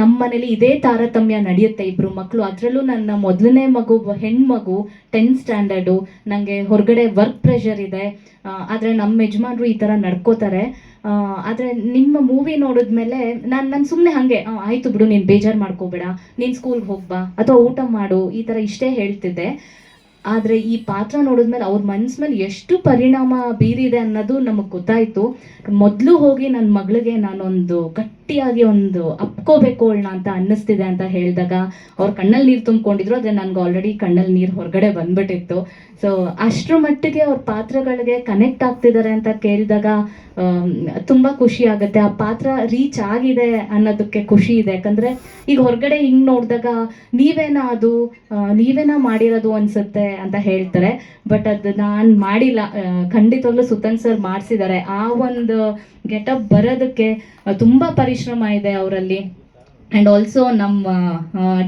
ನಮ್ಮ ಮನೇಲಿ ಇದೇ ತಾರತಮ್ಯ ನಡೆಯುತ್ತೆ, ಇಬ್ಬರು ಮಕ್ಕಳು, ಅದರಲ್ಲೂ ನನ್ನ ಮೊದಲನೇ ಮಗು ಹೆಣ್ಮಗು 10th ಸ್ಟ್ಯಾಂಡರ್ಡು, ನನಗೆ ಹೊರಗಡೆ ವರ್ಕ್ ಪ್ರೆಷರ್ ಇದೆ, ಆದರೆ ನಮ್ಮ ಯಜಮಾನ್ರು ಈ ಥರ ನಡ್ಕೋತಾರೆ. ಆದರೆ ನಿಮ್ಮ ಮೂವಿ ನೋಡಿದ್ಮೇಲೆ ನಾನು ಸುಮ್ಮನೆ ಹಾಗೆ ಆಯಿತು ಬಿಡು, ನೀನು ಬೇಜಾರು ಮಾಡ್ಕೋಬೇಡ, ನೀನು ಸ್ಕೂಲ್ಗೆ ಹೋಗ್ಬಾ ಅಥವಾ ಊಟ ಮಾಡು, ಈ ಥರ ಇಷ್ಟೇ ಹೇಳ್ತಿದ್ದೆ. ಆದರೆ ಈ ಪಾತ್ರ ನೋಡಿದ್ಮೇಲೆ ಅವ್ರ ಮನ್ಸ್ ಮೇಲೆ ಎಷ್ಟು ಪರಿಣಾಮ ಬೀರಿದೆ ಅನ್ನೋದು ನಮಗೆ ಗೊತ್ತಾಯಿತು. ಮೊದಲು ಹೋಗಿ ನನ್ನ ಮಗಳಿಗೆ ನಾನೊಂದು ಗಟ್ಟಿಯಾಗಿ ಒಂದು ಅಪ್ಕೋಬೇಕು ಅವಳನ್ನ ಅಂತ ಅನ್ನಿಸ್ತಿದೆ ಅಂತ ಹೇಳಿದಾಗ ಅವ್ರ ಕಣ್ಣಲ್ಲಿ ನೀರು ತುಂಬಿಕೊಂಡಿದ್ರು. ಆದರೆ ನನಗೆ ಆಲ್ರೆಡಿ ಕಣ್ಣಲ್ಲಿ ನೀರು ಹೊರಗಡೆ ಬಂದ್ಬಿಟ್ಟಿತ್ತು. ಸೊ ಅಷ್ಟರ ಮಟ್ಟಿಗೆ ಅವ್ರ ಪಾತ್ರಗಳಿಗೆ ಕನೆಕ್ಟ್ ಆಗ್ತಿದ್ದಾರೆ ಅಂತ ಕೇಳಿದಾಗ ತುಂಬ ಖುಷಿ ಆಗುತ್ತೆ. ಆ ಪಾತ್ರ ರೀಚ್ ಆಗಿದೆ ಅನ್ನೋದಕ್ಕೆ ಖುಷಿ ಇದೆ. ಯಾಕಂದರೆ ಈಗ ಹೊರಗಡೆ ಹಿಂಗೆ ನೋಡಿದಾಗ ನೀವೇನಾ ಮಾಡಿರೋದು ಅನಿಸುತ್ತೆ ಅಂತ ಹೇಳ್ತಾರೆ. ಬಟ್ ಅದು ನಾನು ಮಾಡಿಲ್ಲ, ಖಂಡಿತವಾಗ್ಲೂ ಸುತನ್ ಸರ್ ಮಾಡಿಸಿದ್ದಾರೆ. ಆ ಒಂದು ಗೆಟಪ್ ಬರೋದಕ್ಕೆ ತುಂಬ ಪರಿಶ್ರಮ ಇದೆ ಅವರಲ್ಲಿ. ಆ್ಯಂಡ್ ಆಲ್ಸೋ ನಮ್ಮ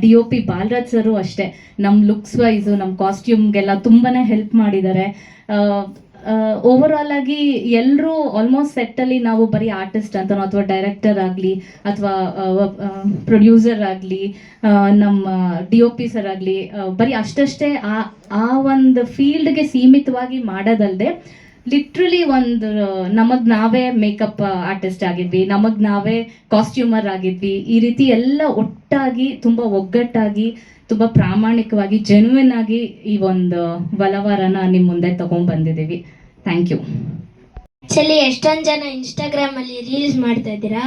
DOP ಬಾಲರಾಜ್ ಸರು ಅಷ್ಟೇ, ನಮ್ಮ ಲುಕ್ಸ್ ವೈಸು, ನಮ್ಮ ಕಾಸ್ಟ್ಯೂಮ್ಗೆಲ್ಲ ತುಂಬಾ ಹೆಲ್ಪ್ ಮಾಡಿದ್ದಾರೆ. ಓವರಾಲ್ ಆಗಿ ಎಲ್ಲರೂ ಆಲ್ಮೋಸ್ಟ್ ಸೆಟ್ಟಲ್ಲಿ ನಾವು ಬರೀ ಆರ್ಟಿಸ್ಟ್ ಅಂತನೋ ಅಥವಾ ಡೈರೆಕ್ಟರ್ ಆಗಲಿ ಅಥವಾ ಪ್ರೊಡ್ಯೂಸರ್ ಆಗಲಿ ನಮ್ಮ DOP ಸರ್ ಆಗಲಿ ಬರೀ ಅಷ್ಟೇ ಆ ಒಂದು ಫೀಲ್ಡ್ಗೆ ಸೀಮಿತವಾಗಿ ಮಾಡೋದಲ್ಲದೆ ಲಿಟ್ರಲಿ ಒಂದು ನಮಗೆ ನಾವೇ ಮೇಕಪ್ ಆರ್ಟಿಸ್ಟ್ ಆಗಿದ್ವಿ, ನಮಗೆ ನಾವೇ ಕಾಸ್ಟ್ಯೂಮರ್ ಆಗಿದ್ವಿ. ಈ ರೀತಿ ಎಲ್ಲ ಒಟ್ಟಾಗಿ ತುಂಬ ಒಗ್ಗಟ್ಟಾಗಿ ತುಂಬ ಪ್ರಾಮಾಣಿಕವಾಗಿ ಜೆನ್ಯೂನ್ ಆಗಿ ಈ ಒಂದು ಬಲವಾರನ ನಿಮ್ಮ ಮುಂದೆ ತಗೊಂಡ್ಬಂದಿದ್ದೀವಿ. Thank you. ಆ್ಯಕ್ಚುಲಿ ಎಷ್ಟೊಂದು ಜನ ಇನ್ಸ್ಟಾಗ್ರಾಮಲ್ಲಿ ರೀಲ್ಸ್ ಮಾಡ್ತಾ ಇದ್ದೀರಾ,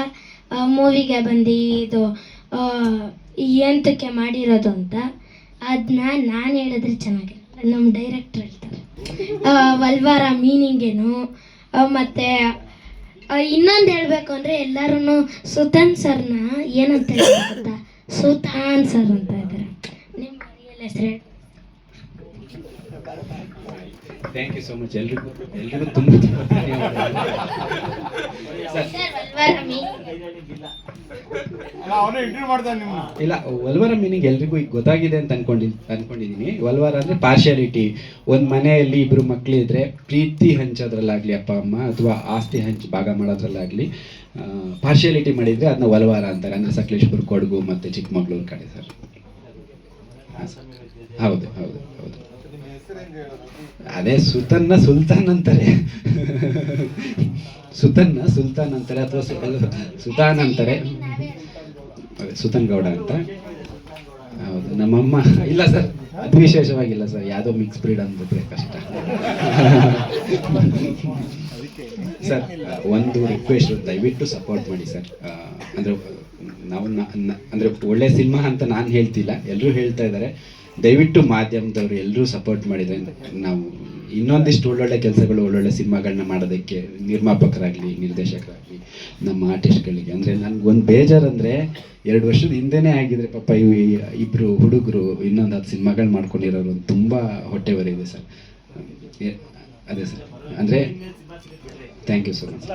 ಮೂವಿಗೆ ಬಂದು ಇದು ಎಂತಕ್ಕೆ ಮಾಡಿರೋದು ಅಂತ. ಅದನ್ನ ನಾನು ಹೇಳಿದ್ರೆ ಚೆನ್ನಾಗಿರಲ್ಲ, ನಮ್ಮ ಡೈರೆಕ್ಟರ್ ಹೇಳ್ತಾರೆ. ವಲ್ವಾರ ಮೀನಿಂಗ್ ಏನು, ಮತ್ತು ಇನ್ನೊಂದು ಹೇಳಬೇಕು ಅಂದರೆ ಎಲ್ಲರೂ ಸುತಾನ್ ಸರ್ನ ಏನಂತ ಹೇಳ್ತಾರೆ ಗೊತ್ತಾ, ಸುತಾನ್ ಸರ್ ಅಂತ ಇದ್ದಾರೆ. ನಿಮ್ಮ ರಿಯಲ್ ಹೆಸರು ಥ್ಯಾಂಕ್ ಯು ಸೋ ಮಚ್. ಎಲ್ರಿಗೂ ತುಂಬ ಇಲ್ಲ, ವಲ್ವಾರ ಮೀನಿಂಗ್ ಎಲ್ರಿಗೂ ಈಗ ಗೊತ್ತಾಗಿದೆ ಅಂತ ಅನ್ಕೊಂಡಿದ್ದೀನಿ. ವಲ್ವಾರ ಅಂದರೆ ಪಾರ್ಶಿಯಾಲಿಟಿ. ಒಂದು ಮನೆಯಲ್ಲಿ ಇಬ್ಬರು ಮಕ್ಕಳಿದ್ರೆ ಪ್ರೀತಿ ಹಂಚೋದ್ರಲ್ಲಾಗಲಿ, ಅಪ್ಪ ಅಮ್ಮ ಅಥವಾ ಆಸ್ತಿ ಭಾಗ ಮಾಡೋದ್ರಲ್ಲಾಗಲಿ ಪಾರ್ಶಿಯಾಲಿಟಿ ಮಾಡಿದರೆ ಅದನ್ನ ವಲ್ವಾರ ಅಂತಾರೆ. ಅಂದರೆ ಸಕಲೇಶ್ಪುರ, ಕೊಡಗು ಮತ್ತು ಚಿಕ್ಕಮಗಳೂರು ಕಡೆ ಸರ್. ಹಾಂ ಸರ್, ಹೌದು ಹೌದು ಹೌದು. ಅದೇ ಸುತಾನ್ ಅಂತಾರೆ, ಸುಲ್ತಾನ್ ಅಂತಾರೆ ಅಥವಾ ಸುತಾನ್ ಅಂತಾರೆ. ಸುತನ್ ಗೌಡ ಅಂತ. ಹೌದು, ನಮ್ಮಮ್ಮ ಇಲ್ಲ ಸರ್, ಅದು ವಿಶೇಷವಾಗಿಲ್ಲ ಸರ್, ಯಾವುದೋ ಮಿಕ್ಸ್ ಬ್ರೀಡ್ ಅಂದ್ಬಿಟ್ರೆ ಕಷ್ಟ ಸರ್. ಒಂದು ರಿಕ್ವೆಸ್ಟ್, ದಯವಿಟ್ಟು ಸಪೋರ್ಟ್ ಮಾಡಿ ಸರ್. ಅಂದರೆ ನಾವು ಅಂದರೆ ಒಳ್ಳೆ ಸಿನಿಮಾ ಅಂತ ನಾನು ಹೇಳ್ತಿಲ್ಲ, ಎಲ್ಲರೂ ಹೇಳ್ತಾ ಇದ್ದಾರೆ. ದಯವಿಟ್ಟು ಮಾಧ್ಯಮದವರು ಎಲ್ಲರೂ ಸಪೋರ್ಟ್ ಮಾಡಿದರೆ ನಾವು ಇನ್ನೊಂದಿಷ್ಟು ಒಳ್ಳೊಳ್ಳೆ ಕೆಲಸಗಳು, ಒಳ್ಳೊಳ್ಳೆ ಸಿನಿಮಾಗಳನ್ನ ಮಾಡೋದಕ್ಕೆ, ನಿರ್ಮಾಪಕರಾಗಲಿ, ನಿರ್ದೇಶಕರಾಗಲಿ, ನಮ್ಮ ಆರ್ಟಿಸ್ಟ್ಗಳಿಗೆ. ಅಂದರೆ ನನಗೊಂದು ಬೇಜಾರಂದರೆ 2 ವರ್ಷದ ಹಿಂದೆನೇ ಆಗಿದ್ರೆ ಪಾಪ ಇಬ್ಬರು ಹುಡುಗರು ಇನ್ನೊಂದು 10 ಸಿನಿಮಾಗಳು ಮಾಡ್ಕೊಂಡಿರೋರು ತುಂಬ ಹೊಟ್ಟೆ ಬರಿದೆ ಸರ್. ಅದೇ ಸರ್, ಅಂದರೆ ಥ್ಯಾಂಕ್ ಯು ಸೊ ಮಚ್.